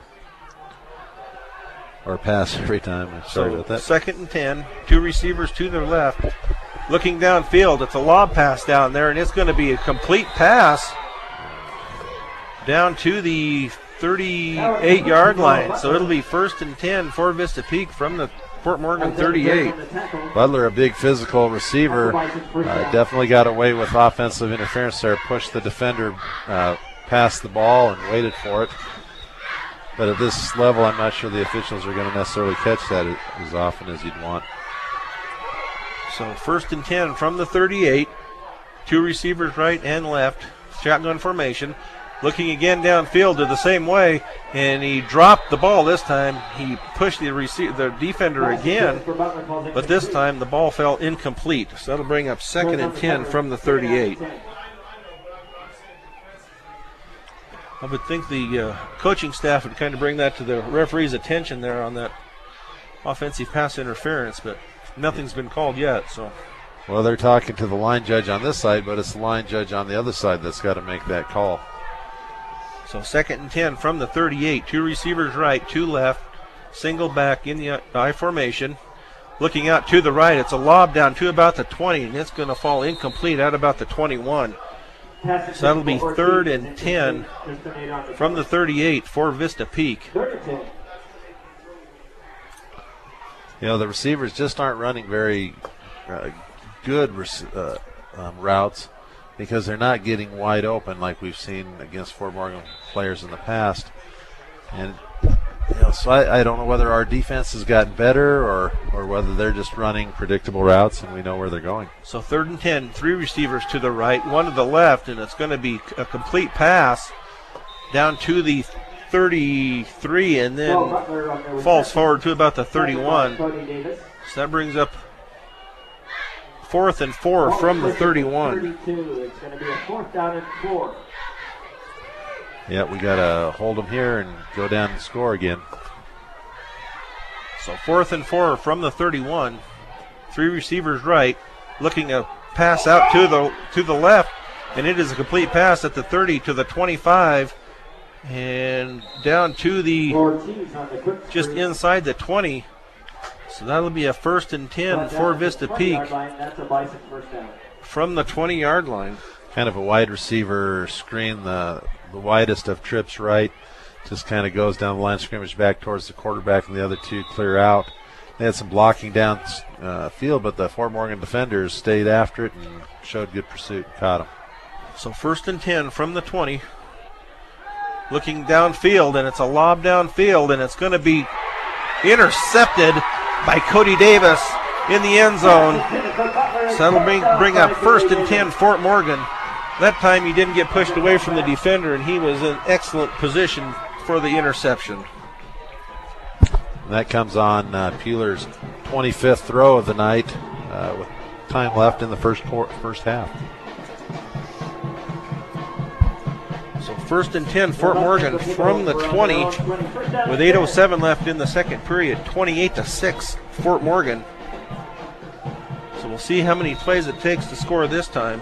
Or pass every time. Sorry about that. 2nd and 10, 2 receivers to their left. Looking downfield, it's a lob pass down there, and it's going to be a complete pass down to the 38-yard line. So it'll be 1st and 10 for Vista Peak from the Fort Morgan 38. Butler, a big physical receiver, definitely got away with offensive interference there. Pushed the defender past the ball and waited for it. But at this level, I'm not sure the officials are going to necessarily catch that as often as you'd want. So 1st and 10 from the 38. 2 receivers right and left. Shotgun formation. Looking again downfield to the same way, and he dropped the ball this time. He pushed the defender again, but this time the ball fell incomplete. So that'll bring up 2nd and 10 from the 38. I would think the coaching staff would kind of bring that to the referee's attention there on that offensive pass interference, but nothing's been called yet. So, well, they're talking to the line judge on this side, but it's the line judge on the other side that's got to make that call. So 2nd and 10 from the 38. 2 receivers right, 2 left, single back in the I formation. Looking out to the right, it's a lob down to about the 20, and it's going to fall incomplete at about the 21. So that'll be 3rd and 10 from the 38 for Vista Peak. You know, the receivers just aren't running very good routes because they're not getting wide open like we've seen against Fort Morgan players in the past. And you know, so I don't know whether our defense has gotten better or whether they're just running predictable routes and we know where they're going. So 3rd and 10, 3 receivers to the right, 1 to the left, and it's going to be a complete pass down to the 33 and then falls forward to about the 31. So that brings up 4th and 4 from the 31. It's going to be a 4th down and 4. Yeah, we got to hold them here and go down and score again. So 4th and 4 from the 31. 3 receivers right, looking to pass out to the left, and it is a complete pass at the 30 to the 25, and down to the just inside the 20. So that'll be a 1st and 10 for Vista Peak from the 20-yard line. Kind of a wide receiver screen, the widest of trips right. Just kind of goes down the line of scrimmage back towards the quarterback, and the other 2 clear out. They had some blocking down field, but the Fort Morgan defenders stayed after it and showed good pursuit and caught them. So 1st and 10 from the 20. Looking downfield, and it's a lob downfield, and it's going to be intercepted by Cody Davis in the end zone. So that'll bring up 1st and 10 Fort Morgan. That time he didn't get pushed away from the defender, and he was in excellent position for the interception. And that comes on Peeler's 25th throw of the night with time left in the first half. So 1st and 10 Fort Morgan from the 20 with 8:07 left in the second period. 28-6 Fort Morgan. So we'll see how many plays it takes to score this time.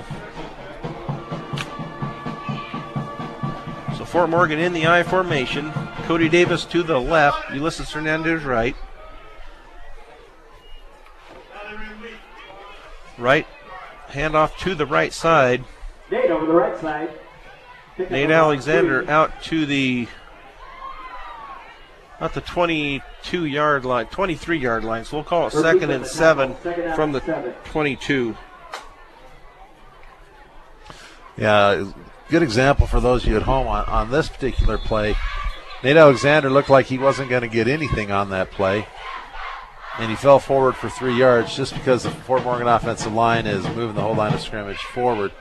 So Fort Morgan in the I formation. Cody Davis to the left. Ulysses Hernandez right. Right. Handoff to the right side. Nate over the right side. Nate Alexander out to the 22-yard line, 23-yard line. So we'll call it 2nd and 7 from the 22. Yeah, good example for those of you at home on this particular play. Nate Alexander looked like he wasn't going to get anything on that play, and he fell forward for 3 yards just because the Fort Morgan offensive line is moving the whole line of scrimmage forward.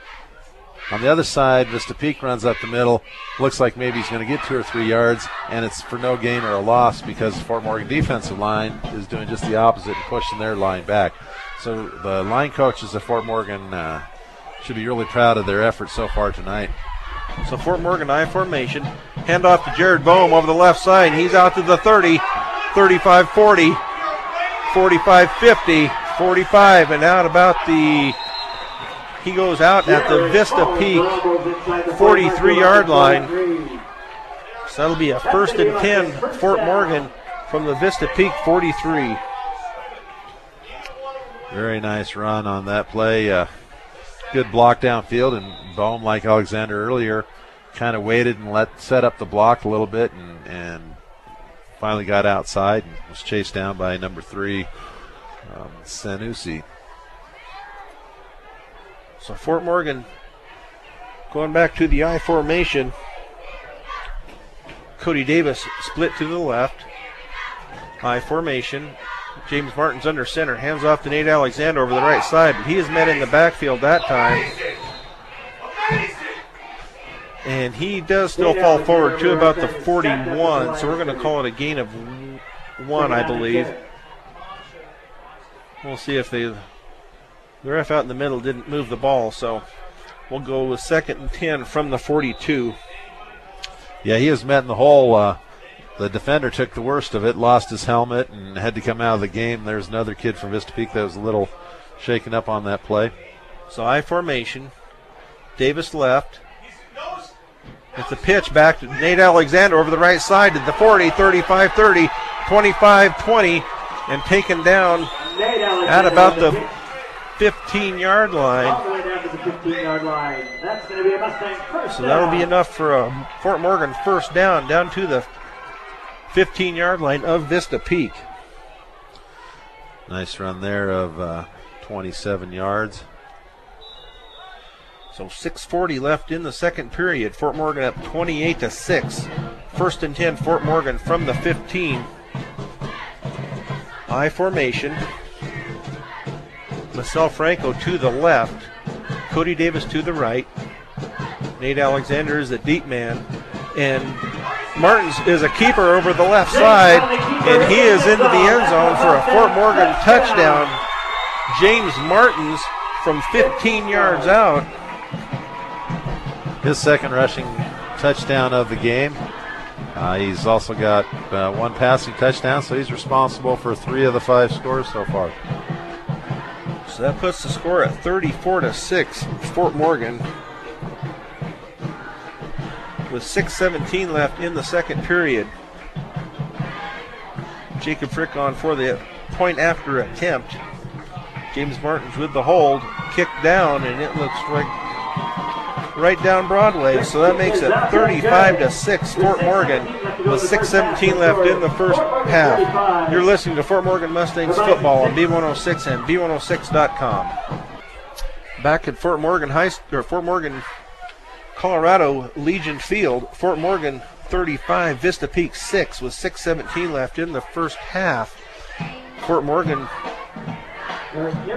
On the other side, Vista Peak runs up the middle. Looks like maybe he's going to get 2 or 3 yards, and it's for no gain or a loss because the Fort Morgan defensive line is doing just the opposite and pushing their line back. So the line coaches of Fort Morgan should be really proud of their effort so far tonight. So Fort Morgan I formation. Handoff to Jared Boehm over the left side. He's out to the 30, 35-40, 45-50, 45, and out about the... He goes out at the Vista Peak 43-yard line. So that'll be a 1st and 10 Fort Morgan from the Vista Peak 43. Very nice run on that play. Good block downfield, and Boehm, like Alexander earlier, kind of waited and set up the block a little bit and finally got outside and was chased down by number 3, Sanusi. So Fort Morgan going back to the I formation. Cody Davis split to the left. I formation. James Martin's under center. Hands off to Nate Alexander over the right side, but he is met in the backfield that time. And he does still fall forward to about the 41, so we're going to call it a gain of 1, I believe. We'll see if the ref out in the middle didn't move the ball, so we'll go with 2nd and 10 from the 42. Yeah, he is met in the hole. The defender took the worst of it, lost his helmet, and had to come out of the game. There's another kid from Vista Peak that was a little shaken up on that play. So I formation. Davis left. It's a pitch back to Nate Alexander over the right side to the 40, 35-30, 25-20, and taken down at about the 15-yard line. So that'll be enough for a Fort Morgan 1st down to the 15-yard line of Vista Peak. Nice run there of 27 yards. So 6:40 left in the 2nd period. Fort Morgan up 28-6. 1st and 10 Fort Morgan from the 15. I formation. Marcel Franco to the left. Cody Davis to the right. Nate Alexander is a deep man. And Martins is a keeper over the left side. And he is into the end zone for a Fort Morgan touchdown. James Martins from 15 yards out. His 2nd rushing touchdown of the game. He's also got 1 passing touchdown, so he's responsible for 3 of the 5 scores so far. So that puts the score at 34-6, Fort Morgan. With 6:17 left in the 2nd period. Jacob Frick on for the point after attempt. James Martins with the hold, kicked down, and it looks right down Broadway. So that makes it 35-6 Fort Morgan with 6:17 left in the 1st half. You're listening to Fort Morgan Mustangs football on B106 and B106.com. Back at Fort Morgan Colorado Legion Field, Fort Morgan 35, Vista Peak 6 with 6:17 left in the 1st half. Fort Morgan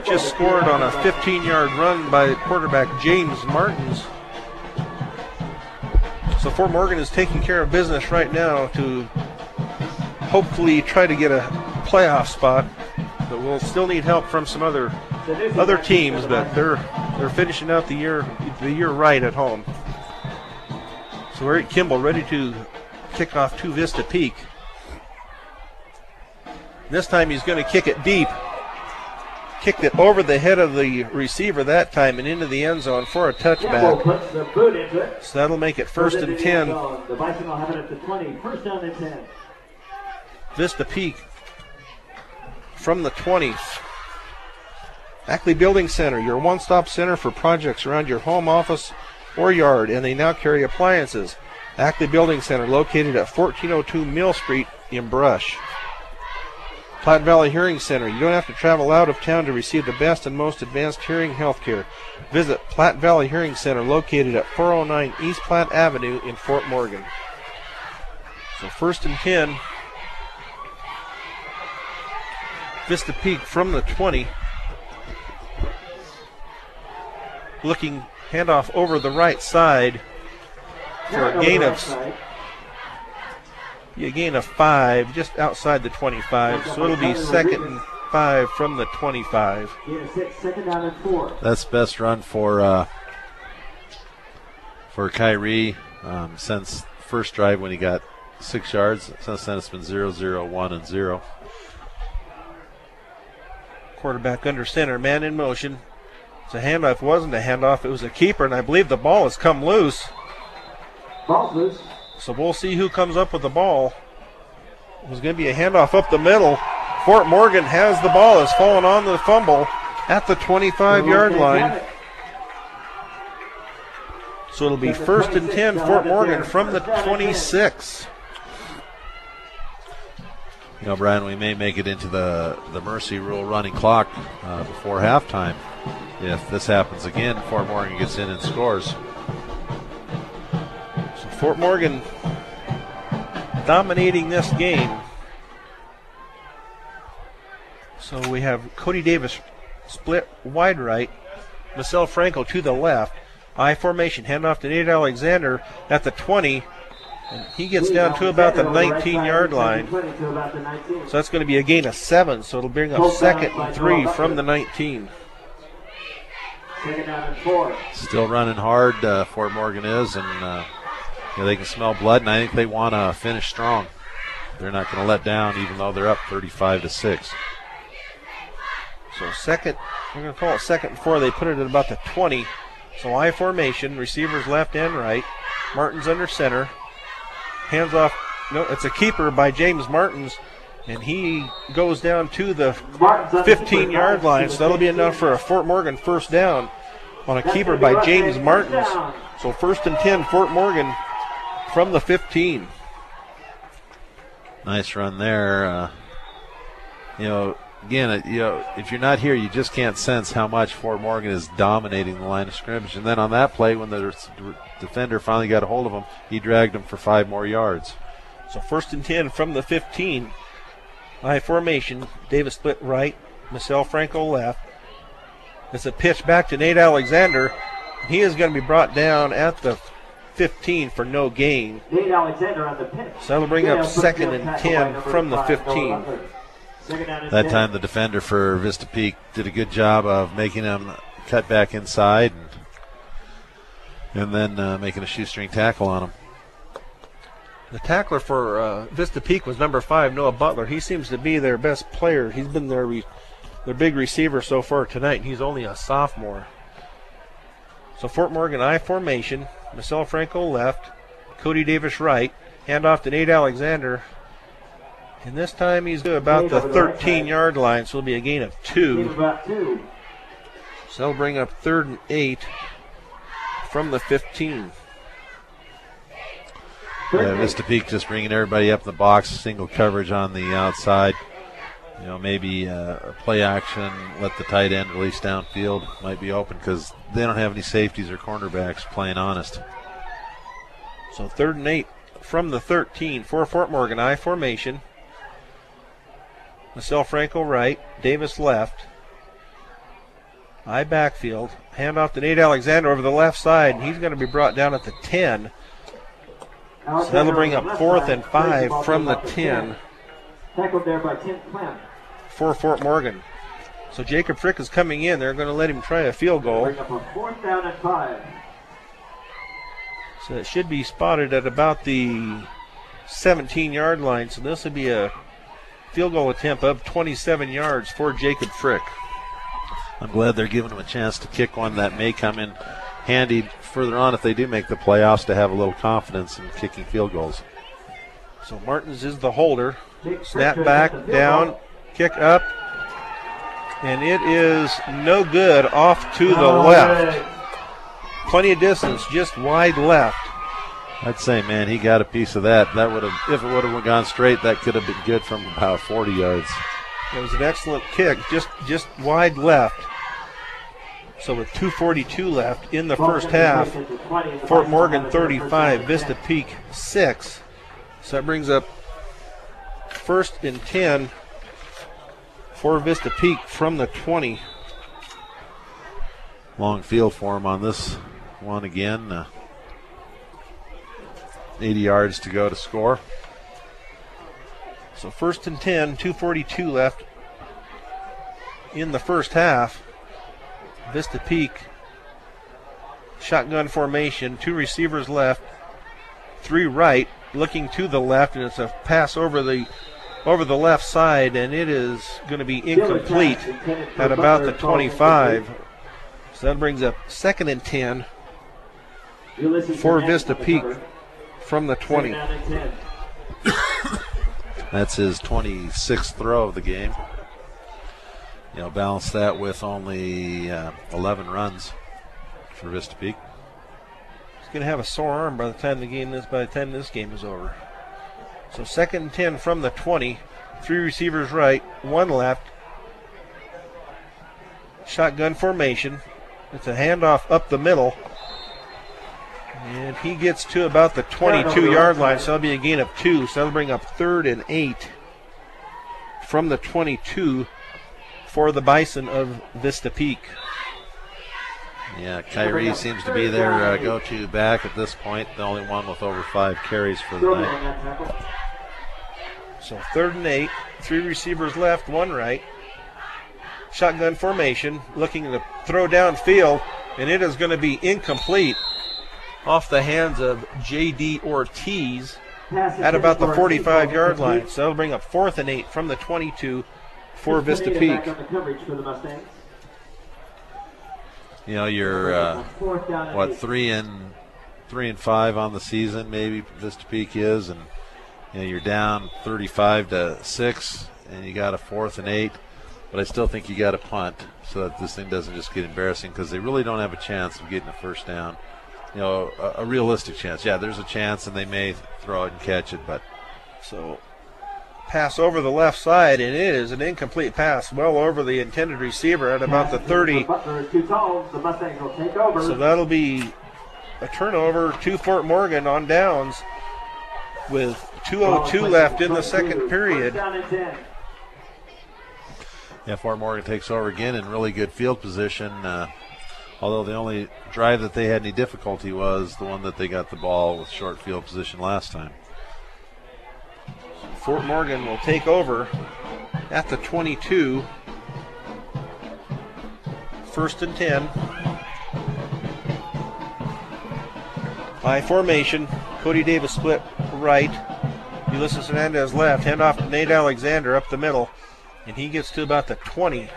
just scored on a 15-yard run by quarterback James Martins. So Fort Morgan is taking care of business right now to hopefully try to get a playoff spot, but we'll still need help from some other teams, but they're finishing out the year right at home. So Eric Kimball ready to kick off to Vista Peak. This time he's going to kick it deep. Kicked it over the head of the receiver that time and into the end zone for a touchback. So that'll make it 1st and 10. The Bison will have it at the 20. 1st down and 10. Vista Peak from the 20s. Ackley Building Center, your one-stop center for projects around your home, office, or yard, and they now carry appliances. Active Building Center, located at 1402 Mill Street in Brush. Platte Valley Hearing Center. You don't have to travel out of town to receive the best and most advanced hearing health care. Visit Platte Valley Hearing Center, located at 409 East Platte Avenue in Fort Morgan. So 1st and 10. Vista Peak from the 20. Looking handoff over the right side for a gain of 5, just outside the 25. So it'll be 2nd and 5 from the 25. That's best run for Kyrie since first drive when he got 6 yards. Since then it's been 0, 0, 1, and 0. Quarterback under center, man in motion. It's a handoff. It wasn't a handoff, it was a keeper, and I believe the ball has come loose. Ball's loose. So we'll see who comes up with the ball. It was going to be a handoff up the middle. Fort Morgan has the ball. It's fallen on the fumble at the 25-yard line. So it'll be 1st and 10, Fort Morgan from the 26. You know, Brian, we may make it into the mercy rule running clock before halftime. If this happens again, Fort Morgan gets in and scores. So Fort Morgan dominating this game. So we have Cody Davis split wide right, Marcel Franco to the left. I formation, handoff to Nate Alexander at the 20. And he gets down to about the 19-yard line. So that's going to be a gain of 7. So it'll bring up 2nd and 3 from the 19. Still running hard, Fort Morgan is, and they can smell blood, and I think they want to finish strong. They're not going to let down, even though they're up 35-6. So second, we're going to call it 2nd and 4. They put it at about the 20. So I formation, receivers left and right. Martins under center. Hands off. No, it's a keeper by James Martins, and he goes down to the 15-yard line. So that'll be enough for a Fort Morgan first down on a keeper by James Martins. So 1st and 10, Fort Morgan from the 15. Nice run there. Again, if you're not here, you just can't sense how much Fort Morgan is dominating the line of scrimmage. And then on that play, when the defender finally got a hold of him, he dragged him for 5 more yards. So 1st and 10 from the 15. I formation. Davis split right. Marcel Franco left. It's a pitch back to Nate Alexander. He is going to be brought down at the 15 for no gain. Nate Alexander on the pitch. So that'll bring up 2nd and 10 from the 15. That time the defender for Vista Peak did a good job of making him cut back inside and then making a shoestring tackle on him. The tackler for Vista Peak was number 5, Noah Butler. He seems to be their best player. He's been their big receiver so far tonight, and he's only a sophomore. So Fort Morgan I formation. Marcel Franco left. Cody Davis right. Handoff to Nate Alexander. And this time he's about the 13-yard line, so it'll be a gain of 2. So that'll bring up 3rd and 8 from the 15. Vista Peak just bringing everybody up in the box, single coverage on the outside. Maybe a play action, let the tight end release downfield. Might be open because they don't have any safeties or cornerbacks playing honest. So 3rd and 8 from the 13 for Fort Morgan I formation. Marcel Franco right, Davis left. I backfield. Handoff to Nate Alexander over the left side, and he's going to be brought down at the 10. So that'll bring up 4th and 5 from the 10. Tackled there by Tim Clem. For Fort Morgan. So Jacob Frick is coming in. They're going to let him try a field goal. Bring up a 4th down and 5. So it should be spotted at about the 17-yard line. So this would be a field goal attempt of 27 yards for Jacob Frick. I'm glad they're giving him a chance to kick one that may come in handy further on if they do make the playoffs, to have a little confidence in kicking field goals. So Martins is the holder. Snap back, down, kick up, and it is no good, off to the left. plenty of distance, just wide left. I'd say, man, he got a piece of that. That would have, if it would have gone straight, that could have been good from about 40 yards. It was an excellent kick, just wide left. So with 2:42 left in the first half, Fort Morgan 35, Vista Peak 6. So that brings up 1st and 10 for Vista Peak from the 20. Long field for him on this one again. 80 yards to go to score. So 1st and 10, 2:42 left in the first half. Vista Peak, shotgun formation, 2 receivers left, 3 right, looking to the left, and it's a pass over the left side, and it is going to be incomplete at about the 25. So that brings up 2nd and 10 for Vista Peak from the 20. That's his 26th throw of the game. You know, balance that with only 11 runs for Vista Peak. He's going to have a sore arm by the time this game is over. So 2nd and 10 from the 20. 3 receivers right, 1 left. Shotgun formation. It's a handoff up the middle. And he gets to about the 22-yard line, so that'll be a gain of 2. So that'll bring up 3rd and 8 from the 22 for the Bison of Vista Peak. Yeah, Kyrie seems to be their go-to back at this point. The only one with over 5 carries for the night. So 3rd and 8, 3 receivers left, 1 right. Shotgun formation, looking to throw downfield, and it is going to be incomplete off the hands of J.D. Ortiz at about the 45-yard line. So that'll bring up 4th and 8 from the 22 for Vista Peak. You know, you're 3 and 5 on the season, maybe Vista Peak is, and you know you're down 35-6, and you got a 4th and 8. But I still think you got to punt so that this thing doesn't just get embarrassing, because they really don't have a chance of getting a first down. You know, a realistic chance. Yeah, there's a chance, and they may throw it and catch it, but so pass over the left side, and it is an incomplete pass well over the intended receiver at about the 30. So that'll be a turnover to Fort Morgan on downs with 2:02 left in the second period. Yeah, Fort Morgan takes over again in really good field position. Although the only drive that they had any difficulty was the one that they got the ball with short field position last time. Fort Morgan will take over at the 22. 1st and 10. High formation. Cody Davis split right. Ulysses Hernandez left. Handoff to Nate Alexander up the middle. And he gets to about the 20.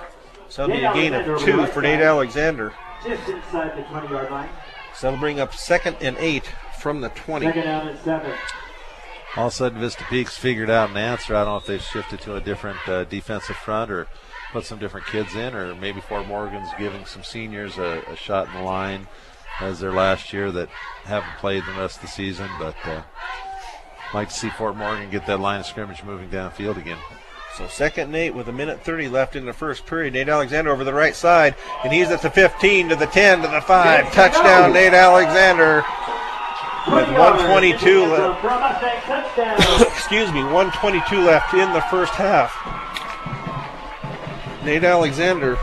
So that'll be a gain of 2 for Nate Alexander. Just inside the 20-yard line. So that'll bring up 2nd and 8 from the 20. 2nd down and 7. All of a sudden, Vista Peak's figured out an answer. I don't know if they've shifted to a different defensive front or put some different kids in, or maybe Fort Morgan's giving some seniors a shot in the line as their last year that haven't played the rest of the season. But I'd like to see Fort Morgan get that line of scrimmage moving downfield again. So 2nd and 8 with 1:30 left in the first period. Nate Alexander over the right side, and he's at the 15 to the 10 to the 5. Touchdown, Nate Alexander. With 1:22 left. Excuse me, 1:22 left in the first half. Nate Alexander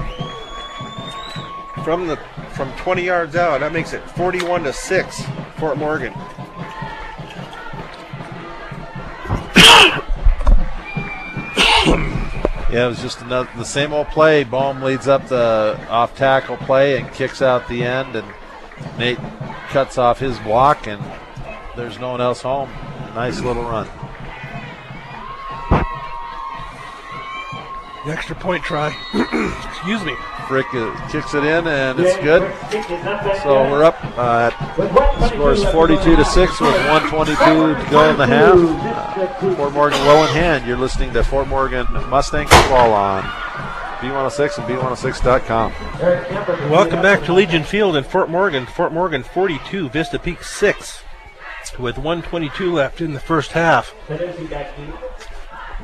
from 20 yards out. That makes it 41-6, Fort Morgan. Yeah, it was just the same old play. Bohm leads up the off tackle play and kicks out the end, and Nate cuts off his block, and there's no one else home. Nice little run. The extra point try. Excuse me. Frick kicks it in, and it's good. So we're up. Scores 42-6 with 1:22 to go in the half. Fort Morgan well in hand. You're listening to Fort Morgan Mustang football on B106 and B106.com. Welcome back to Legion Field in Fort Morgan. Fort Morgan 42, Vista Peak 6, with 1:22 left in the first half.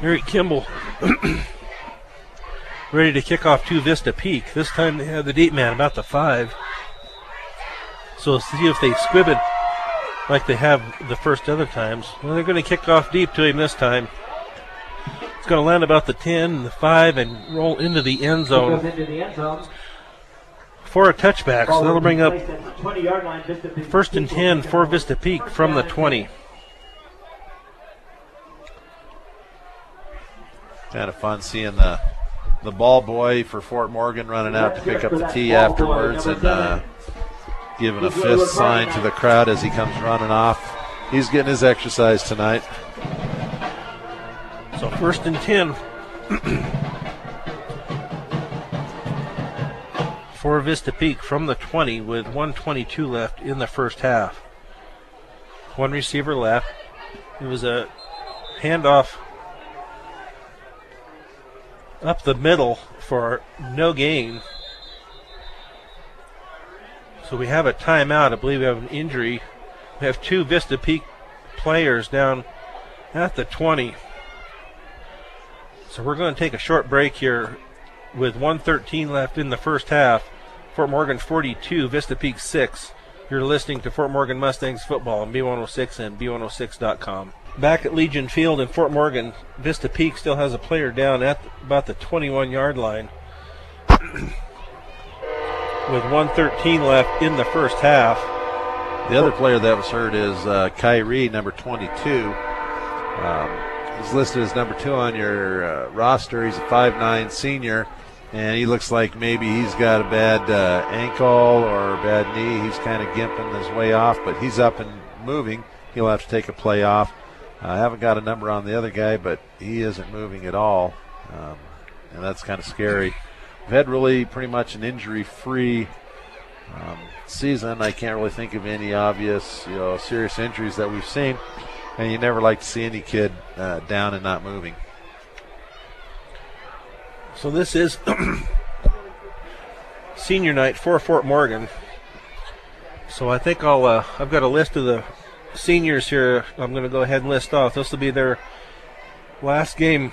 Eric Kimball ready to kick off to Vista Peak. This time they have the deep man about the 5. So see if they squib it like they have the first other times. Well, they're going to kick off deep to him this time. It's going to land about the 10, the 5, and roll into the end zone for a touchback. So that'll bring up 1st and 10 for Vista Peak from the 20. Kind of fun seeing the ball boy for Fort Morgan running out to pick up the tee afterwards and giving a fist sign to the crowd as he comes running off. He's getting his exercise tonight. So 1st and 10 for Vista Peak from the 20 with 1:22 left in the first half. One receiver left. It was a handoff up the middle for no gain. So we have a timeout. I believe we have an injury. We have 2 Vista Peak players down at the 20. So we're going to take a short break here with 1:13 left in the first half. Fort Morgan 42, Vista Peak 6. You're listening to Fort Morgan Mustangs football on B106 and B106.com. Back at Legion Field in Fort Morgan, Vista Peak still has a player down at about the 21-yard line with 1:13 left in the first half. The other player that was hurt is Kyrie, number 22. He's listed as number 2 on your roster. He's a 5'9" senior, and he looks like maybe he's got a bad ankle or a bad knee. He's kind of gimping his way off, but he's up and moving. He'll have to take a play off. I haven't got a number on the other guy, but he isn't moving at all, and that's kind of scary. We've had really pretty much an injury-free season. I can't really think of any obvious, serious injuries that we've seen, and you never like to see any kid down and not moving. So this is senior night for Fort Morgan. So I think I've got a list of the seniors here. I'm going to go ahead and list off. This will be their last game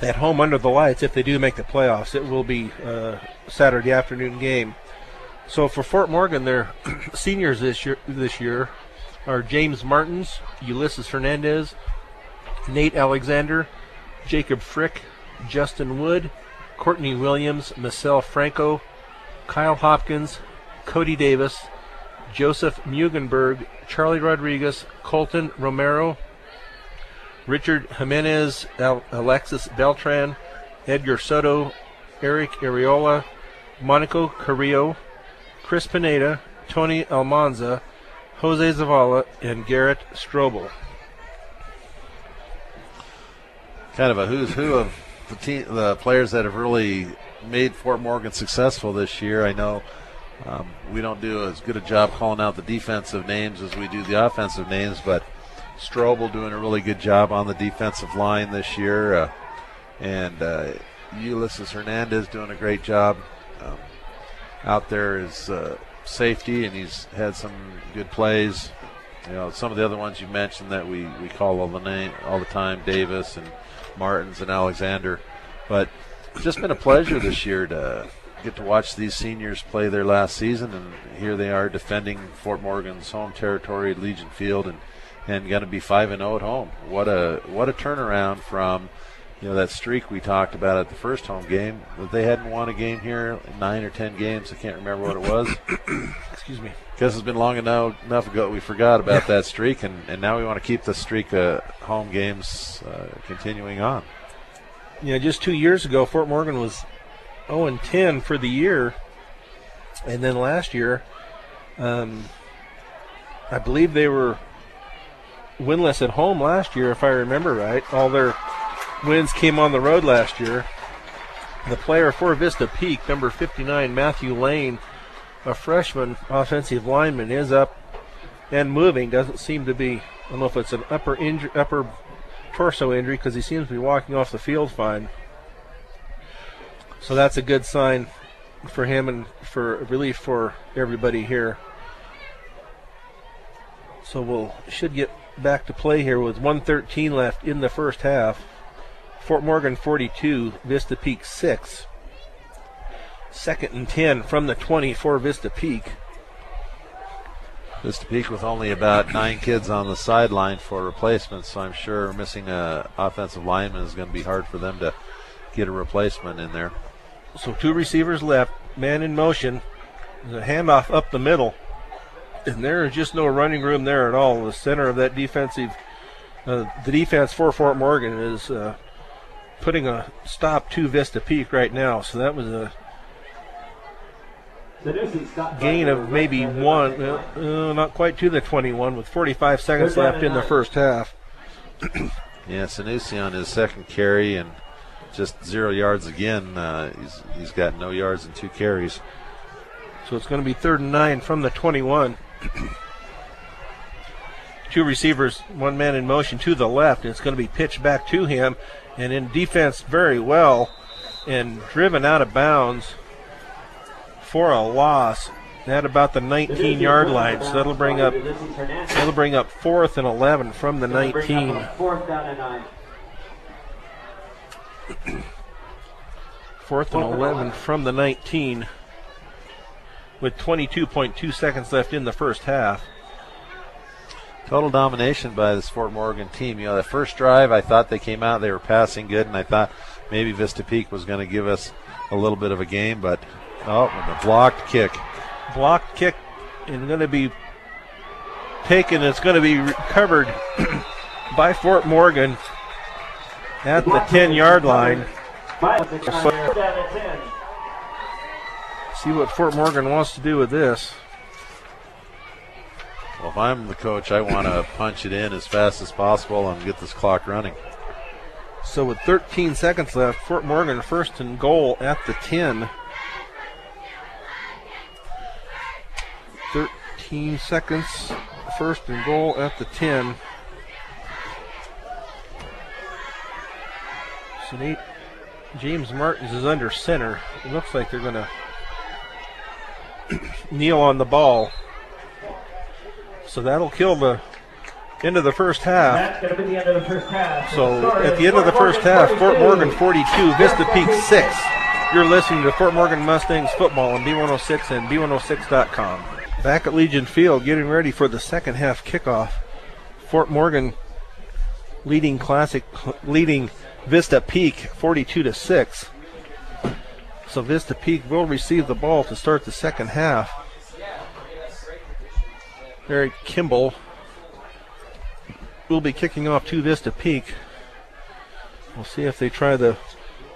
at home under the lights if they do make the playoffs. It will be a Saturday afternoon game. So for Fort Morgan, their seniors this year are James Martins, Ulysses Hernandez, Nate Alexander, Jacob Frick, Justin Wood, Courtney Williams, Marcel Franco, Kyle Hopkins, Cody Davis, Joseph Mugenberg, Charlie Rodriguez, Colton Romero, Richard Jimenez, Alexis Beltran, Edgar Soto, Eric Ariola, Monaco Carrillo, Chris Pineda, Tony Almanza, Jose Zavala, and Garrett Strobel. Kind of a who's who of the players that have really made Fort Morgan successful this year. I know we don't do as good a job calling out the defensive names as we do the offensive names, but Strobel doing a really good job on the defensive line this year, and Ulysses Hernandez doing a great job out there as safety, and he's had some good plays. Some of the other ones you mentioned that we call all the time, Davis and Martins and Alexander. But it's just been a pleasure this year to get to watch these seniors play their last season, and here they are defending Fort Morgan's home territory at Legion Field, and going to be 5-0 at home. What a turnaround from that streak we talked about at the first home game. They hadn't won a game here in 9 or 10 games. I can't remember what it was. Excuse me. Guess it's been long enough ago we forgot about that streak, and now we want to keep the streak of home games continuing on. Just 2 years ago, Fort Morgan was 0-10 for the year, and then last year, I believe they were winless at home last year, if I remember right. All their wins came on the road last year. The player for Vista Peak, number 59, Matthew Lane, a freshman offensive lineman, is up and moving. Doesn't seem to be, I don't know if it's an upper torso injury, because he seems to be walking off the field fine. So that's a good sign for him and for relief for everybody here. So should get back to play here with 1:13 left in the first half. Fort Morgan 42, Vista Peak 6. 2nd and 10 from the 20 for Vista Peak. Vista Peak with only about 9 kids on the sideline for replacements, so I'm sure missing a offensive lineman is going to be hard for them to get a replacement in there. So 2 receivers left, man in motion. There's a handoff up the middle. And there is just no running room there at all. The center of that the defense for Fort Morgan is putting a stop to Vista Peak right now. So that was a gain of maybe 1, not quite to the 21, with 45 seconds left in the first half. Yeah, Sanusi on his second carry and just 0 yards again. He's got no yards and 2 carries. So it's going to be 3rd and 9 from the 21. 2 receivers, 1 man in motion to the left, and it's going to be pitched back to him, and in defense very well, and driven out of bounds for a loss at about the 19-yard line. So that'll bring up 4th and 11 from the 19. 4th down and 9. 4th and 11 from the 19, with 22.2 seconds left in the first half. Total domination by this Fort Morgan team. You know, the first drive, I thought they came out, they were passing good, and I thought maybe Vista Peak was going to give us a little bit of a game, but with a blocked kick. Blocked kick and going to be taken. It's going to be recovered by Fort Morgan at the 10-yard line. See what Fort Morgan wants to do with this. Well, if I'm the coach, I want to punch it in as fast as possible and get this clock running. So with 13 seconds left, Fort Morgan 1st and goal at the 10. 13 seconds, 1st and goal at the 10. So James Martins is under center. It looks like they're going to kneel on the ball. So that'll kill the end of the first half. That's going to be the end of the first half. So at the end of the first half, Fort Morgan 42, Vista Peak 6. You're listening to Fort Morgan Mustangs football on B106 and B106.com. Back at Legion Field, getting ready for the second half kickoff. Fort Morgan leading Vista Peak 42-6. So Vista Peak will receive the ball to start the second half. Eric Kimball will be kicking off to Vista Peak. We'll see if they try the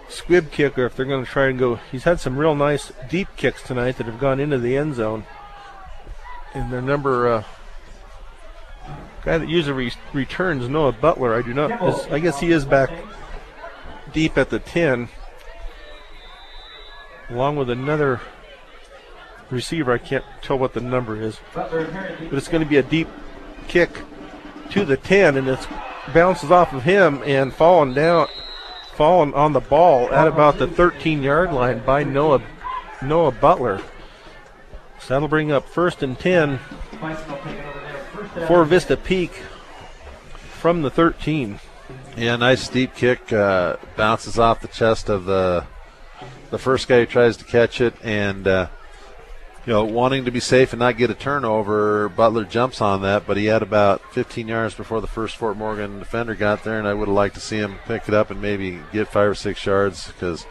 squib kick or if they're going to try and go. He's had some real nice deep kicks tonight that have gone into the end zone. And their number guy that usually returns, Noah Butler. I guess he is back deep at the 10, along with another receiver. I can't tell what the number is, but it's going to be a deep kick to the 10, and it bounces off of him and falling on the ball at about the 13-yard line by Noah Butler. So that'll bring up 1st and 10 for Vista Peak from the 13. Yeah, nice deep kick, bounces off the chest of the first guy who tries to catch it, and wanting to be safe and not get a turnover, Butler jumps on that, but he had about 15 yards before the first Fort Morgan defender got there, and I would have liked to see him pick it up and maybe get 5 or 6 yards, because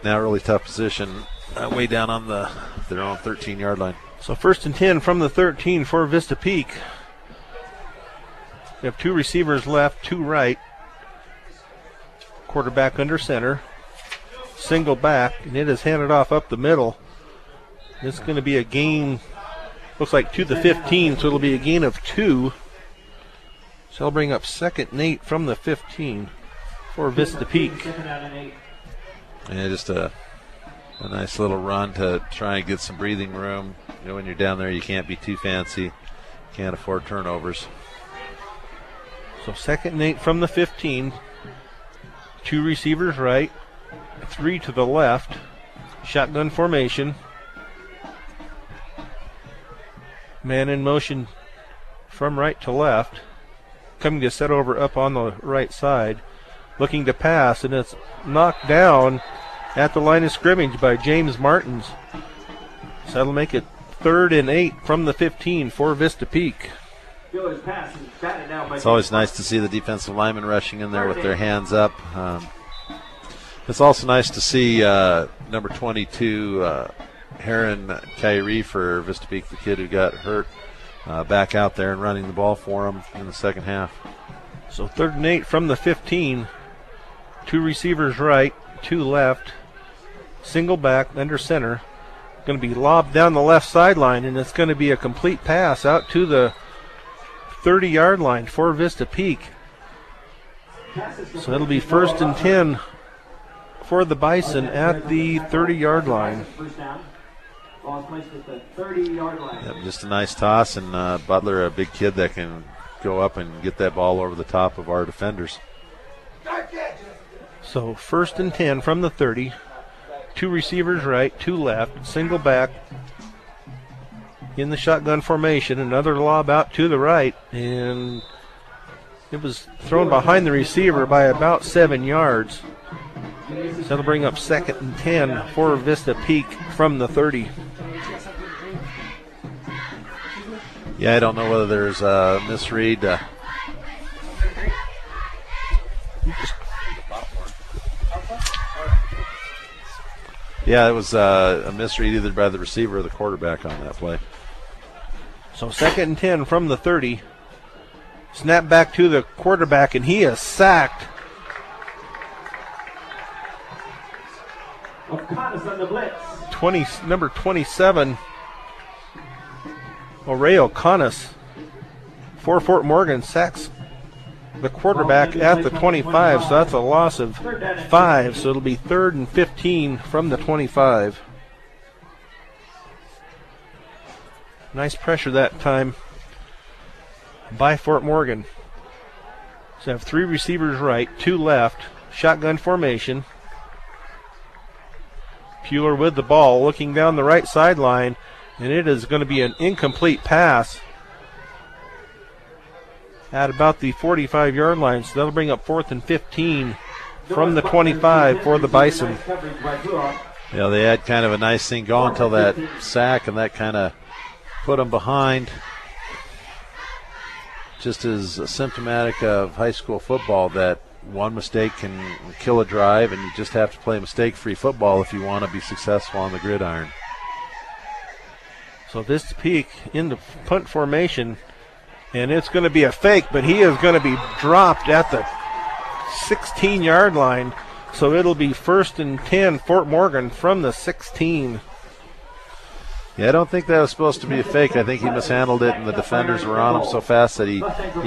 now really tough position way down on their own 13-yard line. So 1st and 10 from the 13 for Vista Peak. We have 2 receivers left, 2 right. Quarterback under center. Single back, and it is handed off up the middle. It's going to be a gain, looks like to the 15, so it'll be a gain of 2. So they'll bring up 2nd and 8 from the 15 for Vista Peak. Yeah, just a nice little run to try and get some breathing room. When you're down there, you can't be too fancy. Can't afford turnovers. So 2nd and 8 from the 15. 2 receivers right, 3 to the left. Shotgun formation. Man in motion from right to left. Coming to set over up on the right side. Looking to pass, and it's knocked down at the line of scrimmage by James Martins. So that'll make it 3rd and 8 from the 15 for Vista Peak. It's always nice to see the defensive linemen rushing in there with their hands up. It's also nice to see number 22, Heron Kyrie for Vista Peak, the kid who got hurt, back out there and running the ball for them in the second half. So 3rd and 8 from the 15. 2 receivers right, 2 left. Single back under center. Going to be lobbed down the left sideline, and it's going to be a complete pass out to the 30-yard line for Vista Peak. So it'll be 1st and 10 for the Bison at the 30-yard line. Yep, just a nice toss, and Butler, a big kid that can go up and get that ball over the top of our defenders. So 1st and 10 from the 30. 2 receivers right, 2 left, single back in the shotgun formation. Another lob out to the right, and it was thrown behind the receiver by about 7 yards. So that'll bring up 2nd and 10 for Vista Peak from the 30. Yeah, I don't know whether there's a misread. Yeah, it was a misread either by the receiver or the quarterback on that play. So 2nd and 10 from the 30. Snap back to the quarterback, and he is sacked. Number 27, Oreo Canas for Fort Morgan sacks the quarterback at the 25, so that's a loss of 5, so it'll be 3rd and 15 from the 25. Nice pressure that time by Fort Morgan. So have 3 receivers right, 2 left, shotgun formation. Pueller with the ball, looking down the right sideline, and it is going to be an incomplete pass at about the 45-yard line. So that'll bring up 4th and 15 from the 25 for the Bison. Yeah, they had kind of a nice thing going until that sack, and that kind of put them behind. Just as symptomatic of high school football, that one mistake can kill a drive, and you just have to play mistake-free football if you want to be successful on the gridiron. So Vista Peak in the punt formation, and it's going to be a fake, but he is going to be dropped at the 16-yard line. So it'll be 1st and 10, Fort Morgan from the 16. Yeah, I don't think that was supposed to be a fake. I think he mishandled it, and the defenders were on him so fast that he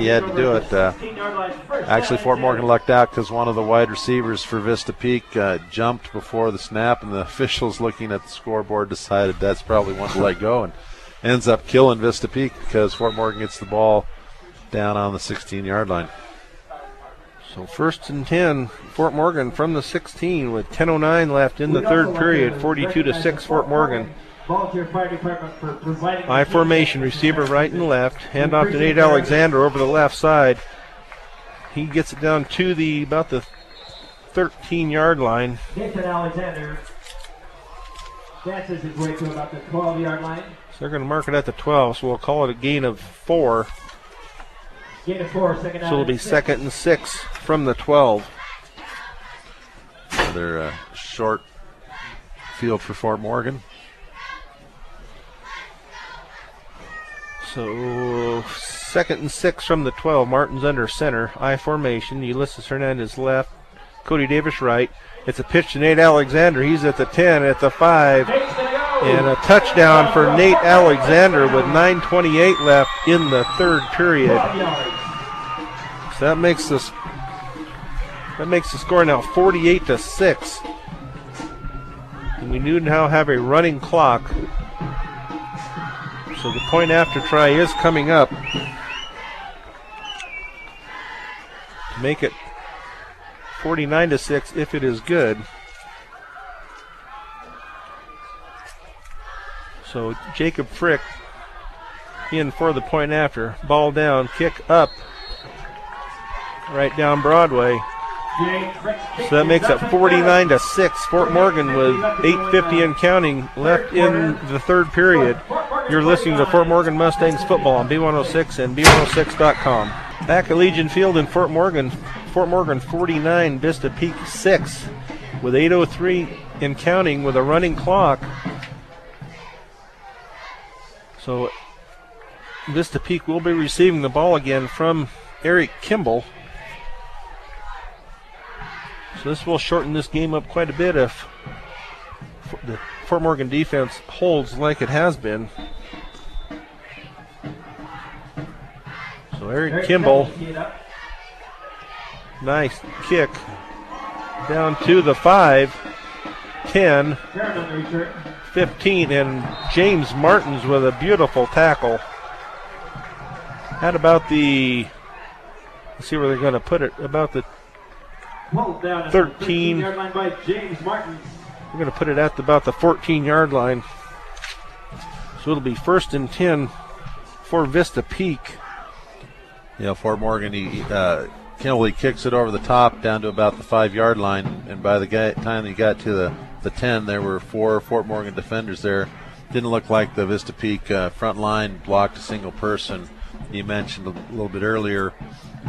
had to do it. Actually, Fort Morgan lucked out because one of the wide receivers for Vista Peak jumped before the snap, and the officials looking at the scoreboard decided that's probably one to let go, and ends up killing Vista Peak because Fort Morgan gets the ball down on the 16-yard line. So 1st and 10, Fort Morgan from the 16 with 10:09 left in the 3rd period, 42-6 Fort Morgan. I formation, receiver right and left. Hand off to Nate Alexander over the left side. He gets it down to about the 13-yard line. Nathan Alexander dances his way to about the 12-yard line. So they're going to mark it at the 12, so we'll call it a gain of 4. Gain of 4, second down. So it'll be 2nd and 6 from the 12. Another short field for Fort Morgan. So 2nd and 6 from the 12. Martin's under center. I formation. Ulysses Hernandez left. Cody Davis right. It's a pitch to Nate Alexander. He's at the 10, at the 5. And a touchdown for Nate Alexander with 9:28 left in the 3rd period. So that makes the score now 48-6. And we now have a running clock. So the point after try is coming up to make it 49-6 if it is good. So Jacob Frick in for the point after. Ball down, kick up, right down Broadway. So that makes it 49-6. Fort Morgan with 8:50 and counting left in the third period. You're listening to Fort Morgan Mustangs football on B106 and B106.com. Back at Legion Field in Fort Morgan 49, Vista Peak 6 with 8:03 in counting with a running clock. So Vista Peak will be receiving the ball again from Eric Kimball. So this will shorten this game up quite a bit if the Fort Morgan defense holds like it has been. So Eric Kimball, nice kick down to the 5, 10, 15, and James Martins with a beautiful tackle. At about the, let's see where they're going to put it, about the 13. We're going to put it at about the 14-yard line. So it'll be 1st and 10 for Vista Peak. Fort Morgan, Kimball kicks it over the top down to about the 5-yard line, and by the time he got to the 10, there were 4 Fort Morgan defenders there. Didn't look like the Vista Peak front line blocked a single person. You mentioned a little bit earlier,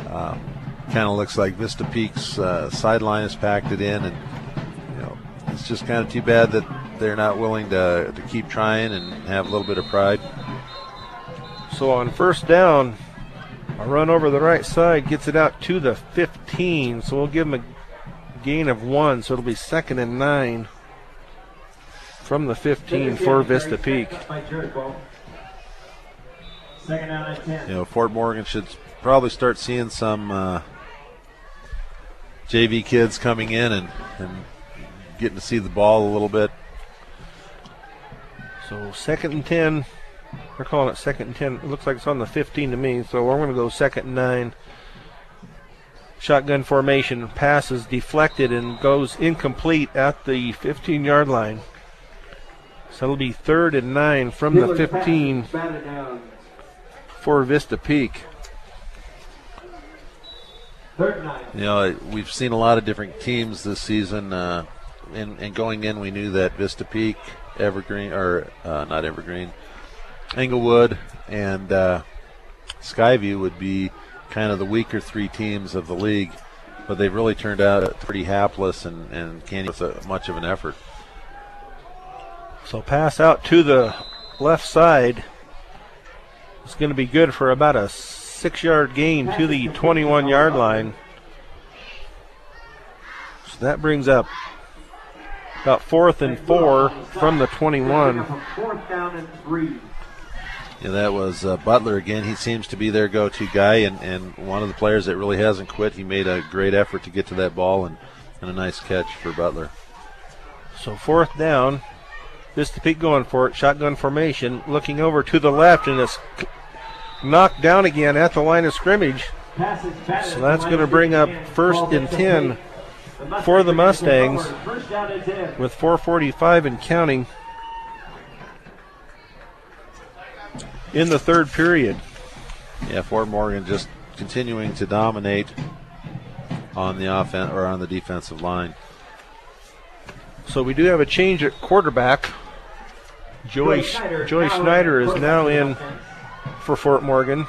kind of looks like Vista Peak's sideline has packed it in, and it's just kind of too bad that they're not willing to keep trying and have a little bit of pride. So on first down, a run over the right side gets it out to the 15, so we'll give them a gain of 1, so it'll be 2nd and 9 from the 15 for Vista Peak. Fort Morgan should probably start seeing some JV kids coming in and getting to see the ball a little bit. So 2nd and 10. They're calling it 2nd and 10. It looks like it's on the 15 to me, so we're going to go 2nd and 9. Shotgun formation. Pass is deflected and goes incomplete at the 15-yard line. So it'll be 3rd and 9 from the 15 for Vista Peak. We've seen a lot of different teams this season, and going in, we knew that Vista Peak, Englewood, and Skyview would be kind of the weaker 3 teams of the league, but they've really turned out pretty hapless and can't with much of an effort. So pass out to the left side. It's going to be good for about a 6-yard gain to the 21-yard line. So that brings up about 4th and 4 from the 21. That was Butler again. He seems to be their go-to guy, and one of the players that really hasn't quit. He made a great effort to get to that ball, and a nice catch for Butler. So 4th down. Vista Peak going for it. Shotgun formation. Looking over to the left, and it's knocked down again at the line of scrimmage. So that's going to bring up 1st and 10 for the Mustangs with 4:45 and counting in the third period. Fort Morgan just continuing to dominate on the offense or on the defensive line. So we do have a change at quarterback. Joey Schneider is now in for Fort Morgan.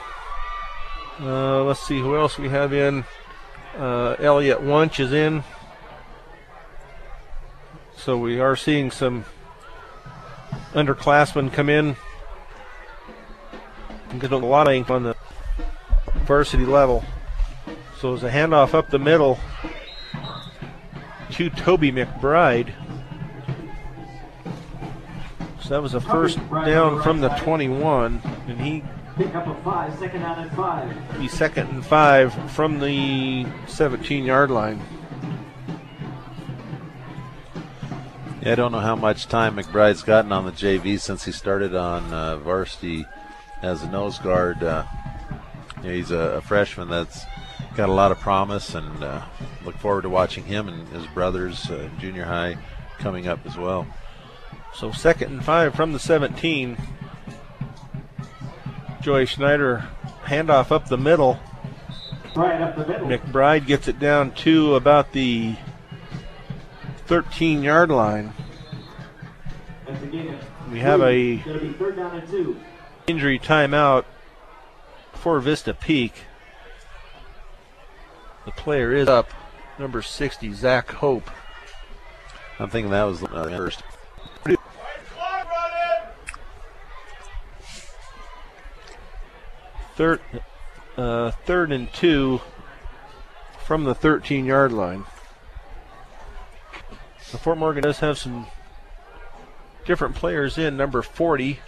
Let's see who else we have in. Elliot Wunsch is in. So we are seeing some underclassmen come in. Get a lot of ink on the varsity level. So it's a handoff up the middle to Toby McBride. So that was a first down from the 21, and he pick up a 5, 2nd down and 5. Be 2nd and 5 from the 17-yard line. I don't know how much time McBride's gotten on the JV since he started on varsity as a nose guard. He's a freshman that's got a lot of promise, and look forward to watching him and his brothers junior high coming up as well. So 2nd and 5 from the 17. Joy Schneider, handoff up the middle. Right up the middle. McBride gets it down to about the 13-yard line. We have a third down and 2. Injury timeout for Vista Peak. The player is up, number 60, Zach Hope. I'm thinking that was the first. Third and 2 from the 13-yard line. The Fort Morgan does have some different players in. Number 40,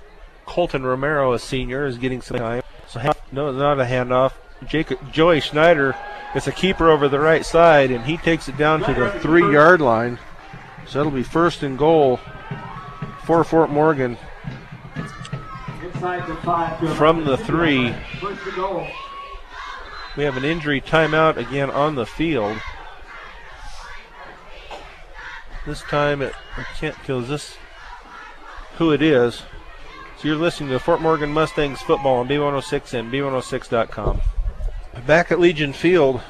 Colton Romero, a senior, is getting some time. So no, not a handoff. Joey Schneider is a keeper over the right side, and he takes it down to the 3-yard line. So that'll be 1st and goal for Fort Morgan from the 3. We have an injury timeout again on the field. This time I can't kill this who it is. So you're listening to Fort Morgan Mustangs football on B106 and B106.com. Back at Legion Field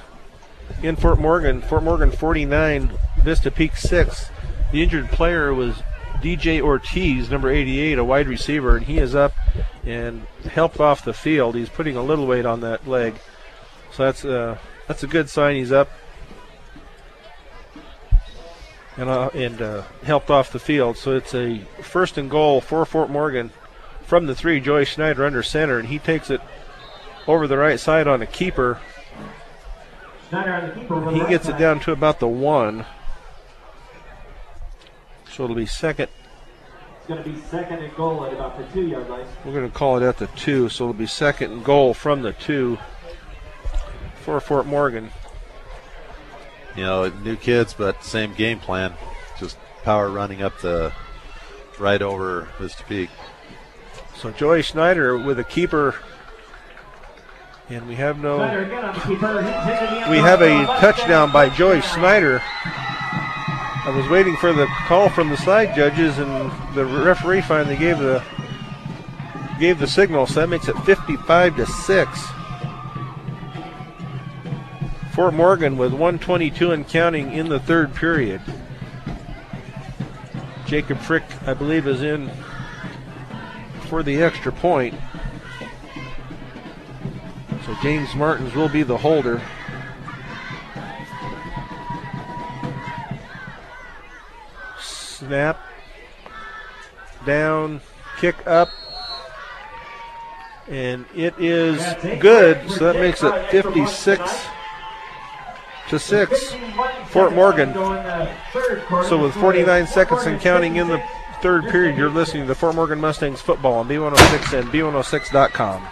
in Fort Morgan 49, Vista Peak 6. The injured player was DJ Ortiz, number 88, a wide receiver, and he is up and helped off the field. He's putting a little weight on that leg. So that's a good sign. He's up and helped off the field. So it's a 1st and goal for Fort Morgan from the 3. Joey Schneider under center, and he takes it over the right side on a keeper. He gets it down to about the 1. So it'll be second. It's going to be 2nd and goal at about the 2-yard line. We're going to call it at the 2, so it'll be 2nd and goal from the 2 for Fort Morgan. You know, new kids, but same game plan. Just power running up the right over Vista Peak. So Joey Schneider with a keeper, and we have a touchdown by Joey Schneider. I was waiting for the call from the side judges, and the referee finally gave the signal, so that makes it 55-6. Fort Morgan with 1:22 and counting in the 3rd period. Jacob Frick, I believe, is in for the extra point. So James Martins will be the holder. Snap, down, kick up, and it is good. So that makes it 56-6, Fort Morgan. So with 49 seconds and counting in the 3rd period, you're listening to Fort Morgan Mustangs football on B106 and B106.com.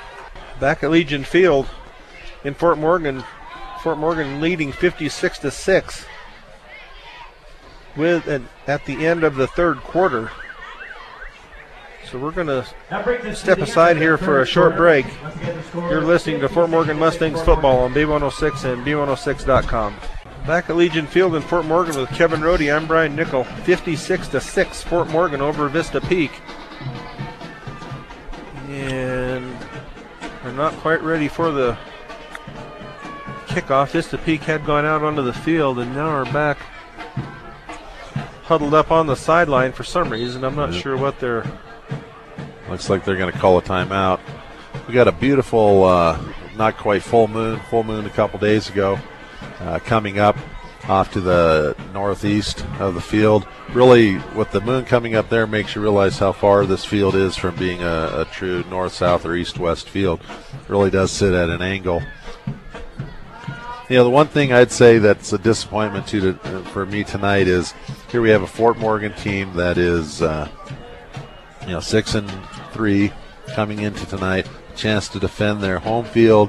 Back at Legion Field in Fort Morgan leading 56-6. At the end of the 3rd quarter. So we're going to step aside here for a short break. You're listening to Fort Morgan Mustangs football on B106 and B106.com. Back at Legion Field in Fort Morgan with Kevin Rohde, I'm Brian Nickel. 56-6 Fort Morgan over Vista Peak. And we're not quite ready for the kickoff. Vista Peak had gone out onto the field, and now we're back huddled up on the sideline for some reason. I'm not sure what they're... Looks like they're going to call a timeout. We got a beautiful, not quite full moon a couple days ago, coming up off to the northeast of the field. Really, with the moon coming up there, makes you realize how far this field is from being a true north-south or east-west field. It really does sit at an angle. You know, the one thing I'd say that's a disappointment for me tonight is here we have a Fort Morgan team that is, 6-3 coming into tonight. Chance to defend their home field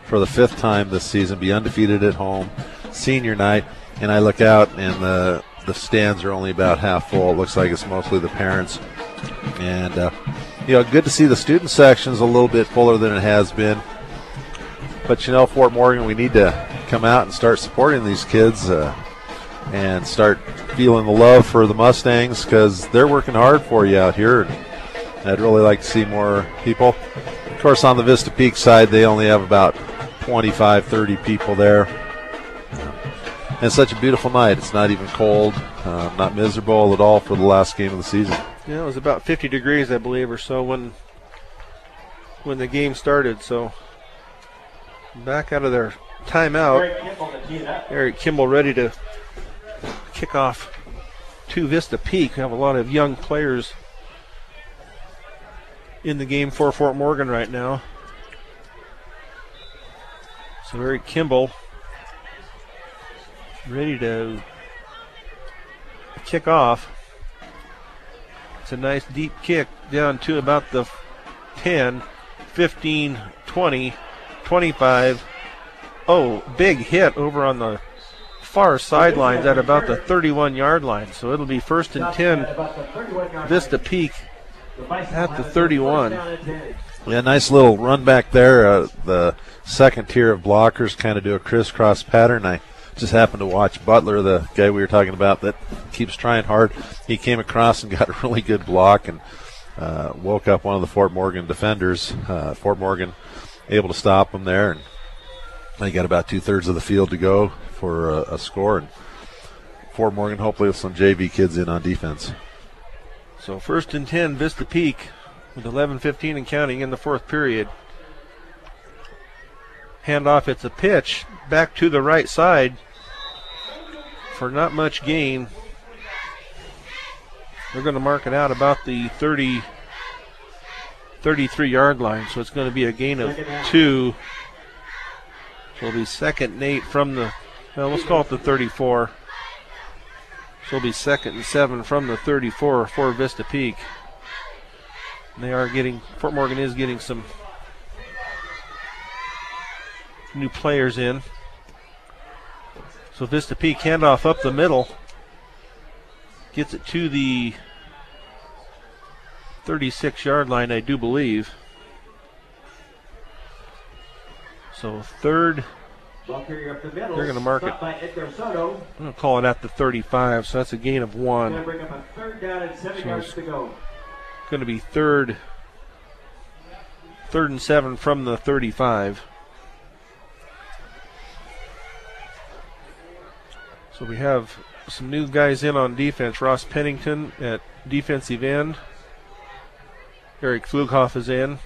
for the 5th time this season, be undefeated at home, senior night, and I look out and the stands are only about half full. It looks like it's mostly the parents. And, good to see the student sections a little bit fuller than it has been. But, Fort Morgan, we need to come out and start supporting these kids. and start feeling the love for the Mustangs, because they're working hard for you out here. And I'd really like to see more people. Of course, on the Vista Peak side, they only have about 25, 30 people there. And it's such a beautiful night. It's not even cold, not miserable at all for the last game of the season. Yeah, it was about 50 degrees, I believe, or so when the game started. So back out of their timeout. Eric Kimball ready to kick off to Vista Peak. We have a lot of young players in the game for Fort Morgan right now. So Eric Kimball ready to kick off. It's a nice deep kick down to about the 10, 15, 20, 25. Oh, big hit over on the far sidelines at about the 31-yard line. So it'll be 1st and 10, Vista Peak at the 31. Yeah, nice little run back there. The second tier of blockers kind of do a crisscross pattern. I just happened to watch Butler, the guy we were talking about that keeps trying hard. He came across and got a really good block and woke up one of the Fort Morgan defenders. Fort Morgan able to stop him there, and they got about 2/3 of the field to go for a score. And Fort Morgan hopefully with some JV kids in on defense. So 1st and 10, Vista Peak with 11:15 and counting in the fourth period. Handoff, it's a pitch back to the right side for not much gain. They're going to mark it out about the 33-yard line, so it's going to be a gain of 2. So it'll be 2nd and 8 from the, well, let's call it the 34. So it'll be 2nd and 7 from the 34 for Vista Peak. They are getting, Fort Morgan is getting some new players in. So Vista Peak handoff up the middle. Gets it to the 36-yard line, I do believe. So 3rd, they're going to mark it. I'm going to call it at the 35, so that's a gain of 1. So it's going to be 3rd and 7 from the 35. So we have some new guys in on defense. Ross Pennington at defensive end. Eric Flughoff is in.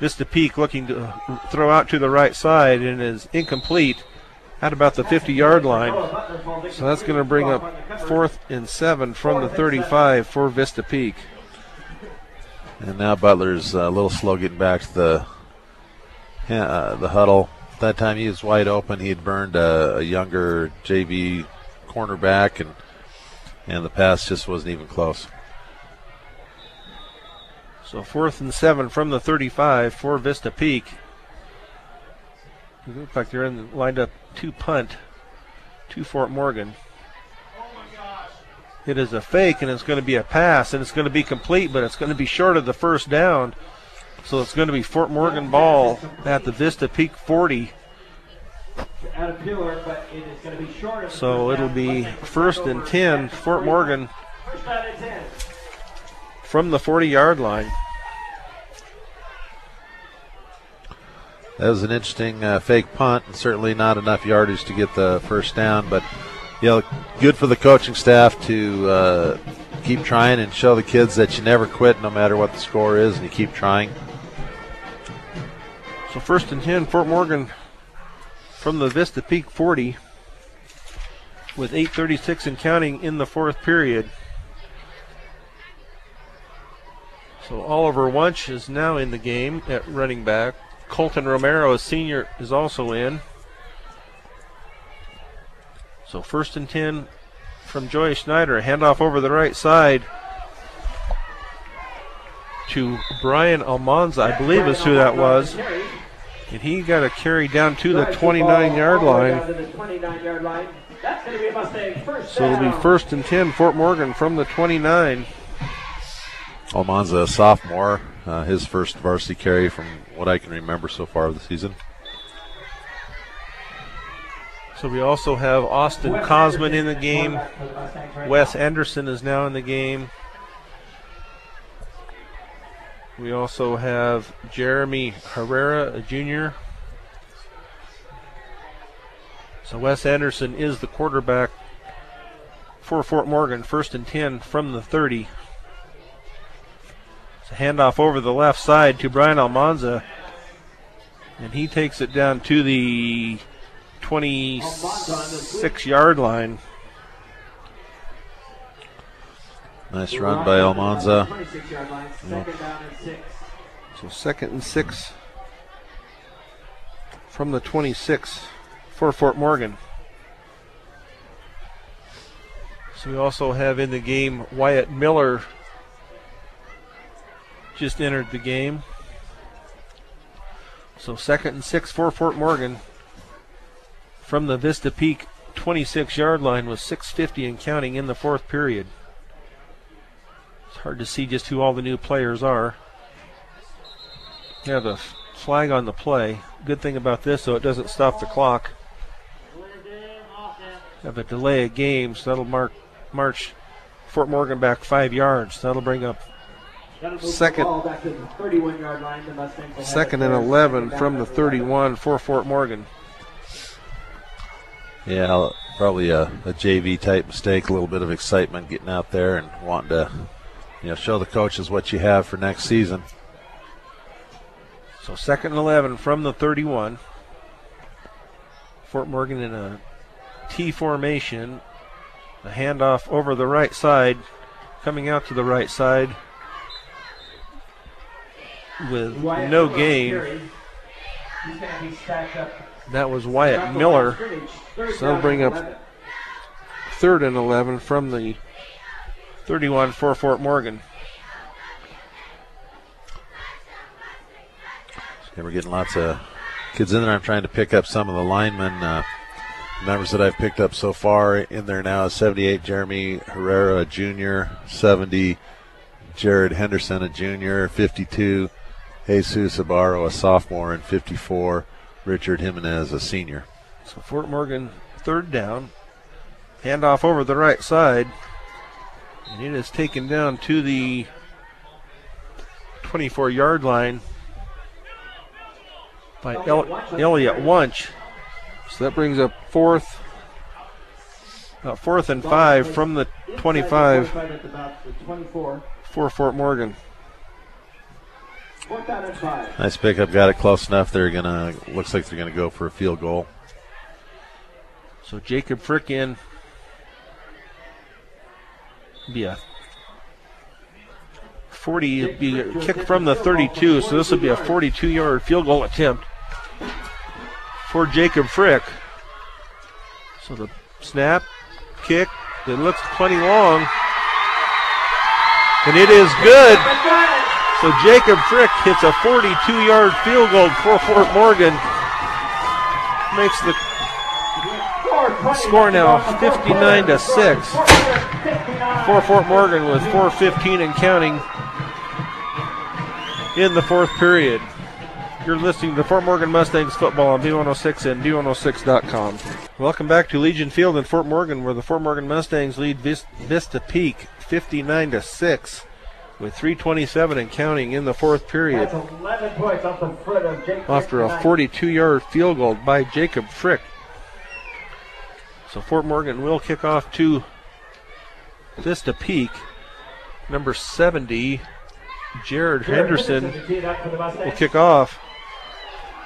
Vista Peak looking to throw out to the right side and is incomplete at about the 50-yard line. So that's going to bring up 4th and 7 from the 35 for Vista Peak. And now Butler's a little slow getting back to the huddle. That time he was wide open. He had burned a younger JV cornerback, and the pass just wasn't even close. So 4th and 7 from the 35 for Vista Peak. It looks like they're lined up to punt to Fort Morgan. It is a fake, and it's going to be a pass, and it's going to be complete, but it's going to be short of the first down. So it's going to be Fort Morgan ball at the Vista Peak 40. So it'll be 1st and 10, Fort Morgan from the 40-yard line. That was an interesting fake punt, and certainly not enough yardage to get the first down, but good for the coaching staff to keep trying and show the kids that you never quit no matter what the score is, and you keep trying. So 1st and 10, Fort Morgan from the Vista Peak 40 with 8:36 and counting in the fourth period. So Oliver Wunsch is now in the game at running back. Colton Romero, a senior, is also in. So 1st and 10 from Joey Schneider. A handoff over the right side to Brian Almanza, I believe is who that was. And he got a carry down to the 29-yard line. So it'll be 1st and 10, Fort Morgan from the 29. Almanza, a sophomore, his first varsity carry from what I can remember so far of the season. So we also have Austin Cosman in the game. Wes Anderson is now in the game. We also have Jeremy Herrera, a junior. So Wes Anderson is the quarterback for Fort Morgan, 1st and 10 from the 30. It's a handoff over the left side to Brian Almanza, and he takes it down to the 26-yard line. Nice run by Almanza. So 2nd and 6 from the 26 for Fort Morgan. So we also have in the game Wyatt Miller just entered the game. So 2nd and 6 for Fort Morgan from the Vista Peak 26-yard line with 6:50 and counting in the 4th period. It's hard to see just who all the new players are. You have a flag on the play. Good thing about this, though, it doesn't stop the clock. Have a delay of game, so that'll march Fort Morgan back 5 yards. That'll bring up second and 11 from the 31 for Fort Morgan. Yeah, probably a JV type mistake. A little bit of excitement getting out there and wanting to, show the coaches what you have for next season. So 2nd and 11 from the 31. Fort Morgan in a T formation. A handoff over the right side, coming out to the right side with no gain. That was Wyatt Miller. So that'll bring up 3rd and 11 from the 31 for Fort Morgan. Okay, we're getting lots of kids in there. I'm trying to pick up some of the linemen. Numbers that I've picked up so far in there now is 78 Jeremy Herrera, a junior, 70 Jared Henderson, a junior, 52 Jesus Ibarro, a sophomore, and 54 Richard Jimenez, a senior. So Fort Morgan 3rd down. Handoff over the right side. And it is taken down to the 24-yard line by Elliott Wunsch. So that brings up 4th and 5 from the 25 for Fort Morgan. Nice pickup, got it close enough. Looks like they're gonna go for a field goal. So Jacob Frick in. Be a 40, be a kick from the 32, so this will be a 42-yard field goal attempt for Jacob Frick. So the snap, kick, it looks plenty long, and it is good. So Jacob Frick hits a 42-yard field goal for Fort Morgan. Makes the score now 59-6 for Fort Morgan with 4:15 and counting in the 4th period. You're listening to Fort Morgan Mustangs football on B106 and B106.com. Welcome back to Legion Field in Fort Morgan, where the Fort Morgan Mustangs lead Vista Peak 59-6 with 3:27 and counting in the 4th period. After a 42-yard field goal by Jacob Frick. So Fort Morgan will kick off to Vista Peak. Number 70, Jared Henderson, will kick off.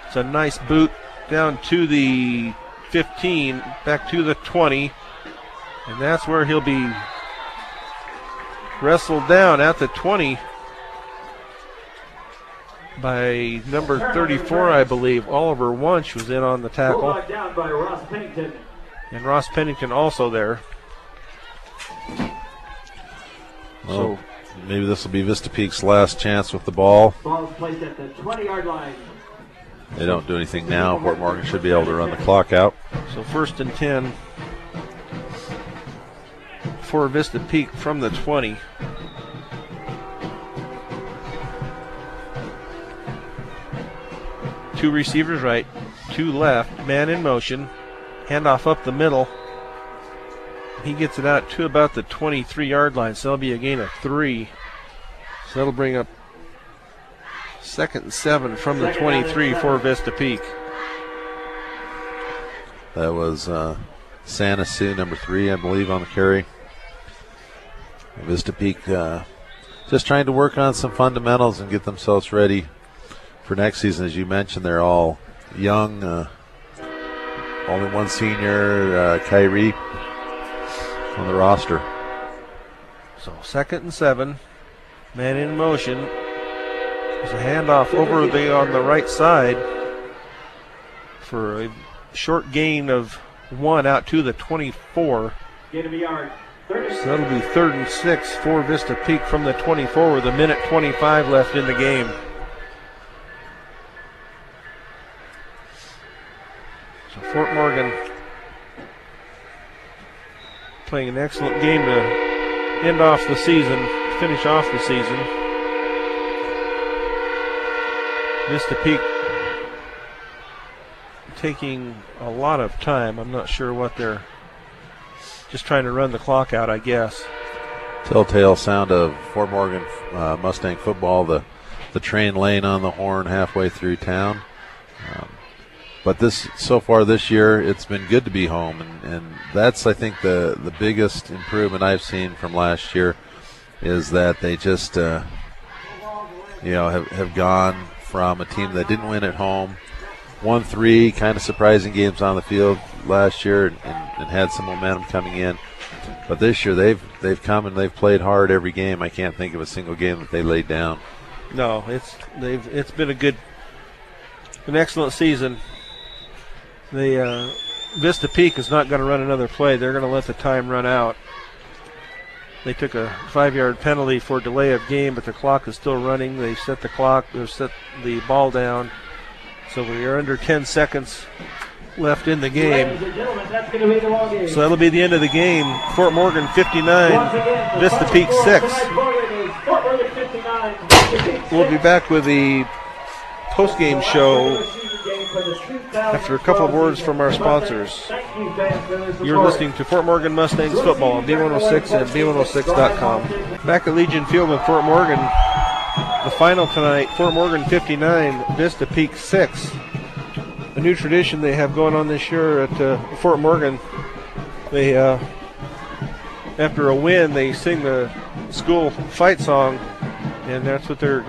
It's a nice boot down to the 15, back to the 20, and that's where he'll be wrestled down at the 20 by number 34, I believe. Oliver Wunsch was in on the tackle. And Ross Pennington also there. Well, so maybe this will be Vista Peak's last chance with the ball. Ball is placed at the 20-yard line. They don't do anything now. Fort Morgan should be able to run the clock out. So 1st and 10 for Vista Peak from the 20. Two receivers right, two left, man in motion. Handoff up the middle. He gets it out to about the 23-yard line, so that'll be a gain of 3. So that'll bring up 2nd and 7 from the 23 for Vista Peak. That was Santa Sue, number 3, I believe, on the carry. Vista Peak just trying to work on some fundamentals and get themselves ready for next season. As you mentioned, they're all young. Only one senior, Kyrie, on the roster. So 2nd and 7. Man in motion. There's a handoff over on the right side for a short gain of 1 out to the 24. Gain of a yard. So that'll be 3rd and 6 for Vista Peak from the 24 with a minute 25 left in the game. So Fort Morgan playing an excellent game to end off the season, finish off the season. Vista Peak taking a lot of time. I'm not sure what they're just trying to run the clock out, I guess. Telltale sound of Fort Morgan Mustang football, the train laying on the horn halfway through town. But so far this year, it's been good to be home, and that's, I think, the biggest improvement I've seen from last year is that they just, have gone from a team that didn't win at home, won 3 kind of surprising games on the field last year, and had some momentum coming in. But this year, they've come and they've played hard every game. I can't think of a single game that they laid down. No, it's been an excellent season. Vista Peak is not going to run another play. They're going to let the time run out. They took a 5-yard penalty for delay of game, but the clock is still running. They set the clock. They set the ball down. So we are under 10 seconds left in the game. So that'll be the end of the game. Fort Morgan 59, Vista Peak 6. We'll be back with the post-game show after a couple of words from our sponsors. You're listening to Fort Morgan Mustangs football on B106 and B106.com. Back at Legion Field in Fort Morgan, the final tonight, Fort Morgan 59, Vista Peak 6. A new tradition they have going on this year at Fort Morgan. They, after a win, they sing the school fight song, and that's what they're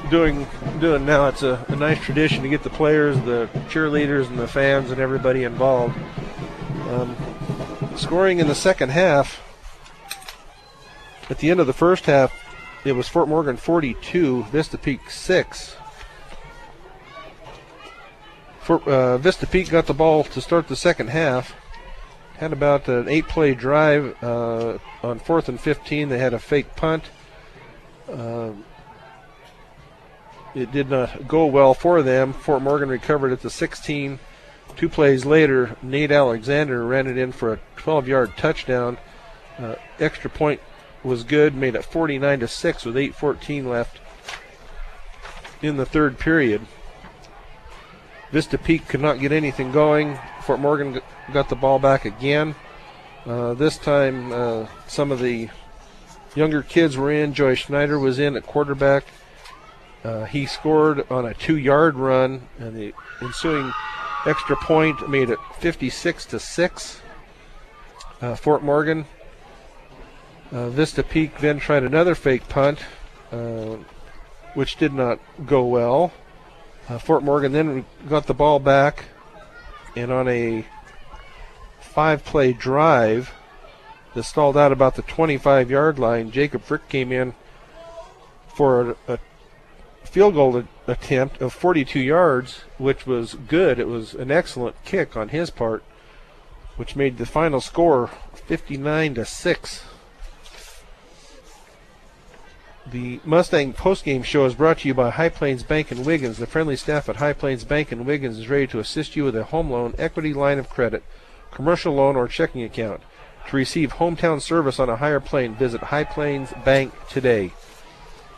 doing now. It's a nice tradition to get the players, the cheerleaders, and the fans and everybody involved. Scoring in the second half, at the end of the first half, it was Fort Morgan 42, Vista Peak 6. Vista Peak got the ball to start the second half. Had about an 8-play drive on 4th and 15. They had a fake punt. It did not go well for them. Fort Morgan recovered at the 16. 2 plays later, Nate Alexander ran it in for a 12-yard touchdown. Extra point was good, made it 49-6 with 8:14 left in the third period. Vista Peak could not get anything going. Fort Morgan got the ball back again. This time, some of the younger kids were in. Joy Schneider was in at quarterback. He scored on a 2-yard run, and the ensuing extra point made it 56-6. Fort Morgan. Vista Peak then tried another fake punt, which did not go well. Fort Morgan then got the ball back, and on a 5-play drive that stalled out about the 25-yard line, Jacob Frick came in for a field goal attempt of 42 yards, which was good. It was an excellent kick on his part, which made the final score 59-6. The Mustang postgame show is brought to you by High Plains Bank and Wiggins. The friendly staff at High Plains Bank and Wiggins is ready to assist you with a home loan, equity line of credit, commercial loan, or checking account. To receive hometown service on a higher plane, visit High Plains Bank today.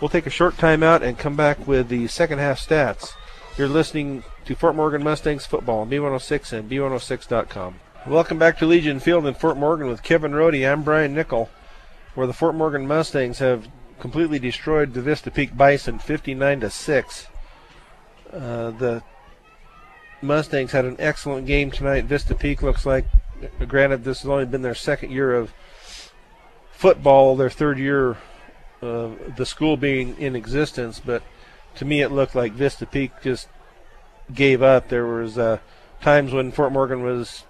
We'll take a short time out and come back with the second half stats You're listening to Fort Morgan Mustangs football on B106 and B106.com. Welcome back to Legion Field in Fort Morgan with Kevin Rohde. I'm Brian Nickel, where the Fort Morgan Mustangs have completely destroyed the Vista Peak Bison 59-6. The Mustangs had an excellent game tonight. Vista Peak looks like, granted this has only been their second year of football, their third year of the school being in existence, but to me it looked like Vista Peak just gave up. There was times when Fort Morgan was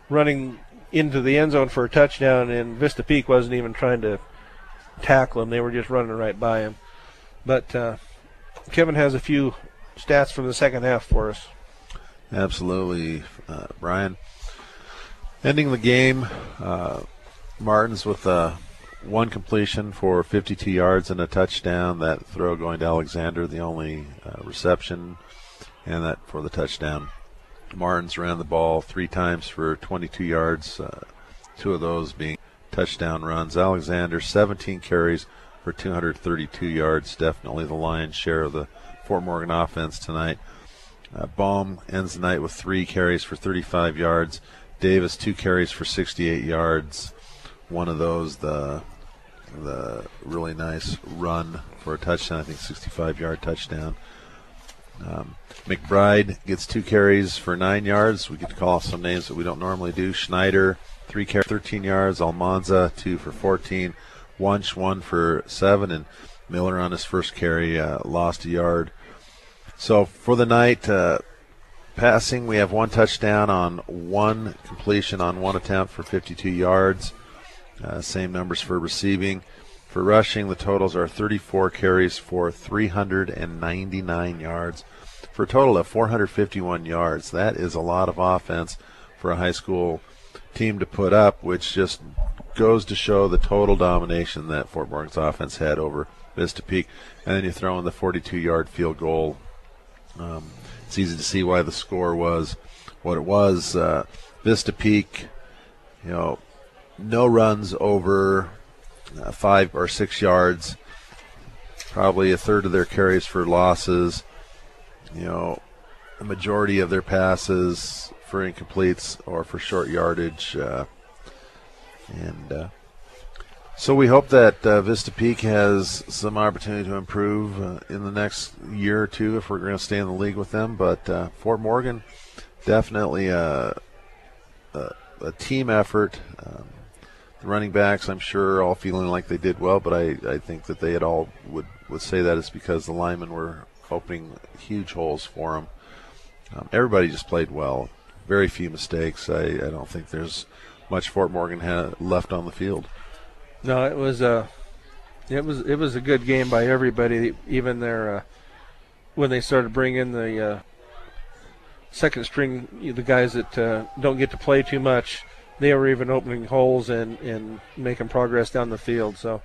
running into the end zone for a touchdown and Vista Peak wasn't even trying to tackle them. They were just running right by him. But Kevin has a few stats from the second half for us. Absolutely, Brian. Ending the game, Martins with one completion for 52 yards and a touchdown. That throw going to Alexander, the only reception, and that for the touchdown. Martins ran the ball 3 times for 22 yards, 2 of those being touchdown runs. Alexander, 17 carries for 232 yards, definitely the lion's share of the Fort Morgan offense tonight. Baum ends the night with 3 carries for 35 yards. Davis, 2 carries for 68 yards. One of those, the really nice run for a touchdown, I think 65-yard touchdown. McBride gets 2 carries for 9 yards. We get to call off some names that we don't normally do. Schneider, 3 carries, 13 yards. Almanza, 2 for 14. Wunsch, 1 for 7. And Miller on his first carry lost a yard. So for the night, passing, we have 1 touchdown on 1 completion on 1 attempt for 52 yards. Same numbers for receiving. For rushing, the totals are 34 carries for 399 yards for a total of 451 yards. That is a lot of offense for a high school team to put up, which just goes to show the total domination that Fort Morgan's offense had over Vista Peak. And then you throw in the 42-yard field goal. It's easy to see why the score was what it was. Vista Peak, no runs over 5 or 6 yards, probably a third of their carries for losses, a majority of their passes for incompletes or for short yardage. So we hope that Vista Peak has some opportunity to improve in the next year or two if we're going to stay in the league with them. But Fort Morgan, definitely a team effort. The running backs, I'm sure, all feeling like they did well, but I think that they all would say that is because the linemen were opening huge holes for them. Everybody just played well. Very few mistakes. I don't think there's much Fort Morgan had left on the field. No, it was a good game by everybody. Even their when they started bringing the second string, the guys that don't get to play too much, they were even opening holes and making progress down the field. So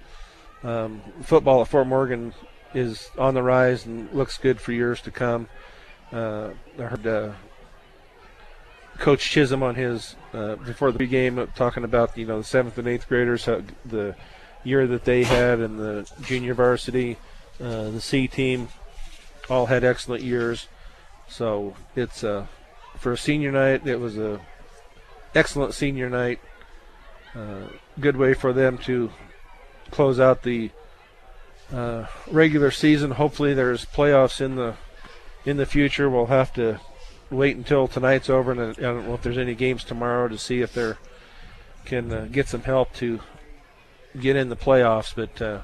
football at Fort Morgan is on the rise and looks good for years to come. I heard Coach Chisholm on his before the game talking about the 7th and 8th graders, the year that they had, and the junior varsity, the C team, all had excellent years. So it's for a senior night, it was a excellent senior night. Good way for them to close out the regular season. Hopefully there's playoffs in the future. We'll have to wait until tonight's over, and I don't know if there's any games tomorrow to see if they can get some help to get in the playoffs. But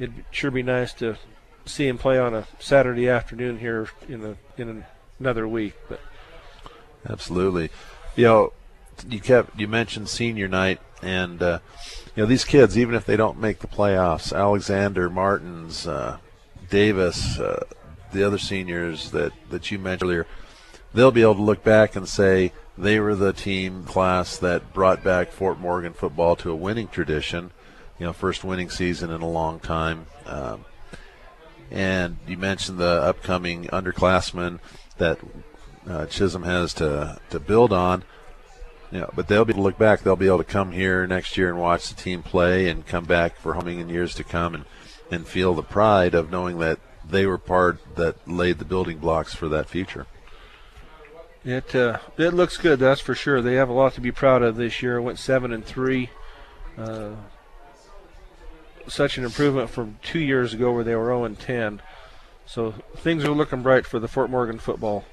it'd sure be nice to see him play on a Saturday afternoon here in another week. But absolutely, you mentioned senior night, and these kids, even if they don't make the playoffs, Alexander, Martins, Davis, the other seniors that you mentioned earlier, they'll be able to look back and say they were the team class that brought back Fort Morgan football to a winning tradition, first winning season in a long time. And you mentioned the upcoming underclassmen that Chisholm has to build on. But they'll be able to look back. They'll be able to come here next year and watch the team play and come back for homing in years to come and feel the pride of knowing that they were part that laid the building blocks for that future. It looks good, that's for sure. They have a lot to be proud of this year. Went 7-3. Such an improvement from 2 years ago where they were 0-10. So things are looking bright for the Fort Morgan football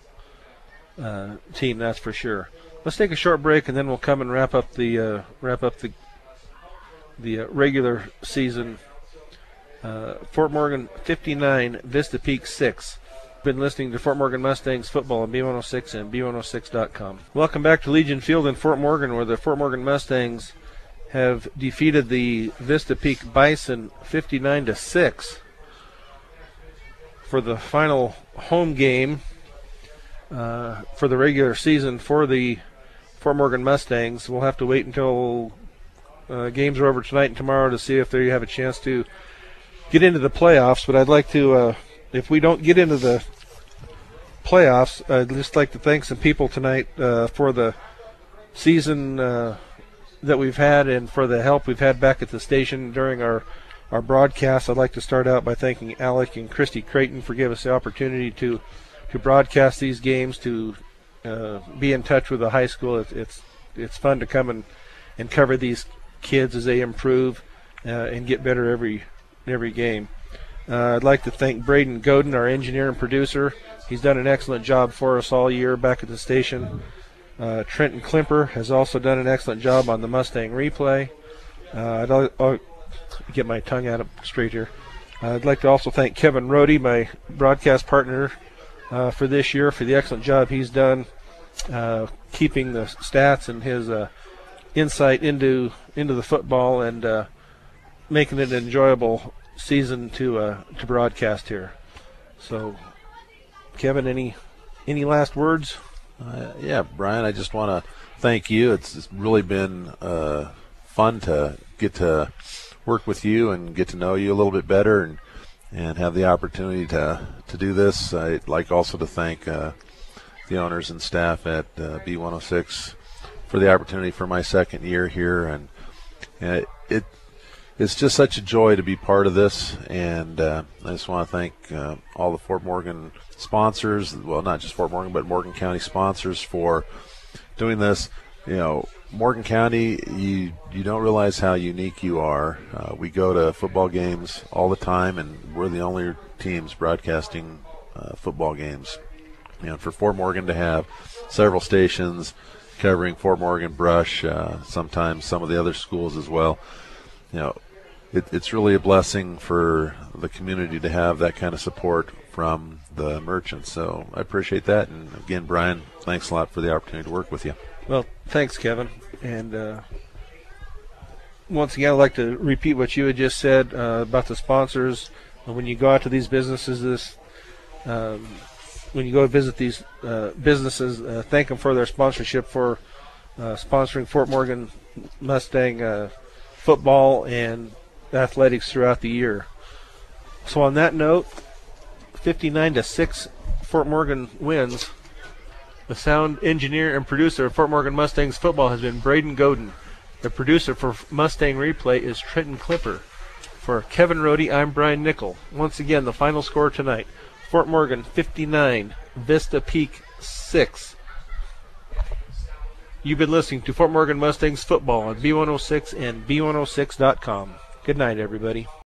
team, that's for sure. Let's take a short break, and then we'll come and wrap up the regular season. Fort Morgan 59, Vista Peak 6. Been listening to Fort Morgan Mustangs football on B106 and B106.com. Welcome back to Legion Field in Fort Morgan, where the Fort Morgan Mustangs have defeated the Vista Peak Bison 59-6 for the final home game for the regular season for the Fort Morgan Mustangs. We'll have to wait until games are over tonight and tomorrow to see if they have a chance to get into the playoffs. But I'd like to, if we don't get into the playoffs, I'd just like to thank some people tonight for the season that we've had and for the help we've had back at the station during our broadcast. I'd like to start out by thanking Alec and Christy Creighton for giving us the opportunity to broadcast these games, to be in touch with the high school. It's fun to come and cover these kids as they improve and get better every game. I'd like to thank Braden Godin, our engineer and producer. He's done an excellent job for us all year back at the station. Trenton Klimper has also done an excellent job on the Mustang replay. I'll get my tongue out straight here. I'd like to also thank Kevin Rohde, my broadcast partner for this year, for the excellent job he's done keeping the stats and his insight into the football and making it an enjoyable season to broadcast here. So, Kevin, any last words? Yeah, Brian, I just want to thank you. It's really been fun to get to work with you and get to know you a little bit better and have the opportunity to do this. I'd like also to thank the owners and staff at B106 for the opportunity for my second year here, and it's just such a joy to be part of this, and I just want to thank all the Fort Morgan sponsors, well, not just Fort Morgan, but Morgan County sponsors for doing this. You know, Morgan County, you don't realize how unique you are. We go to football games all the time, and we're the only teams broadcasting football games. You know, for Fort Morgan to have several stations covering Fort Morgan, Brush, sometimes some of the other schools as well, you know, it's really a blessing for the community to have that kind of support from the merchants. So I appreciate that. And again, Brian, thanks a lot for the opportunity to work with you. Well, thanks, Kevin. And once again, I'd like to repeat what you had just said about the sponsors. When you go out to these businesses, when you go visit these businesses, thank them for their sponsorship, for sponsoring Fort Morgan Mustang football and athletics throughout the year. So on that note, 59-6 Fort Morgan wins. The sound engineer and producer of Fort Morgan Mustangs football has been Braden Godin. The producer for Mustang Replay is Trenton Klimper. For Kevin Rohde, I'm Brian Nickel. Once again, the final score tonight, Fort Morgan 59, Vista Peak 6. You've been listening to Fort Morgan Mustangs football on B106 and B106.com. Good night, everybody.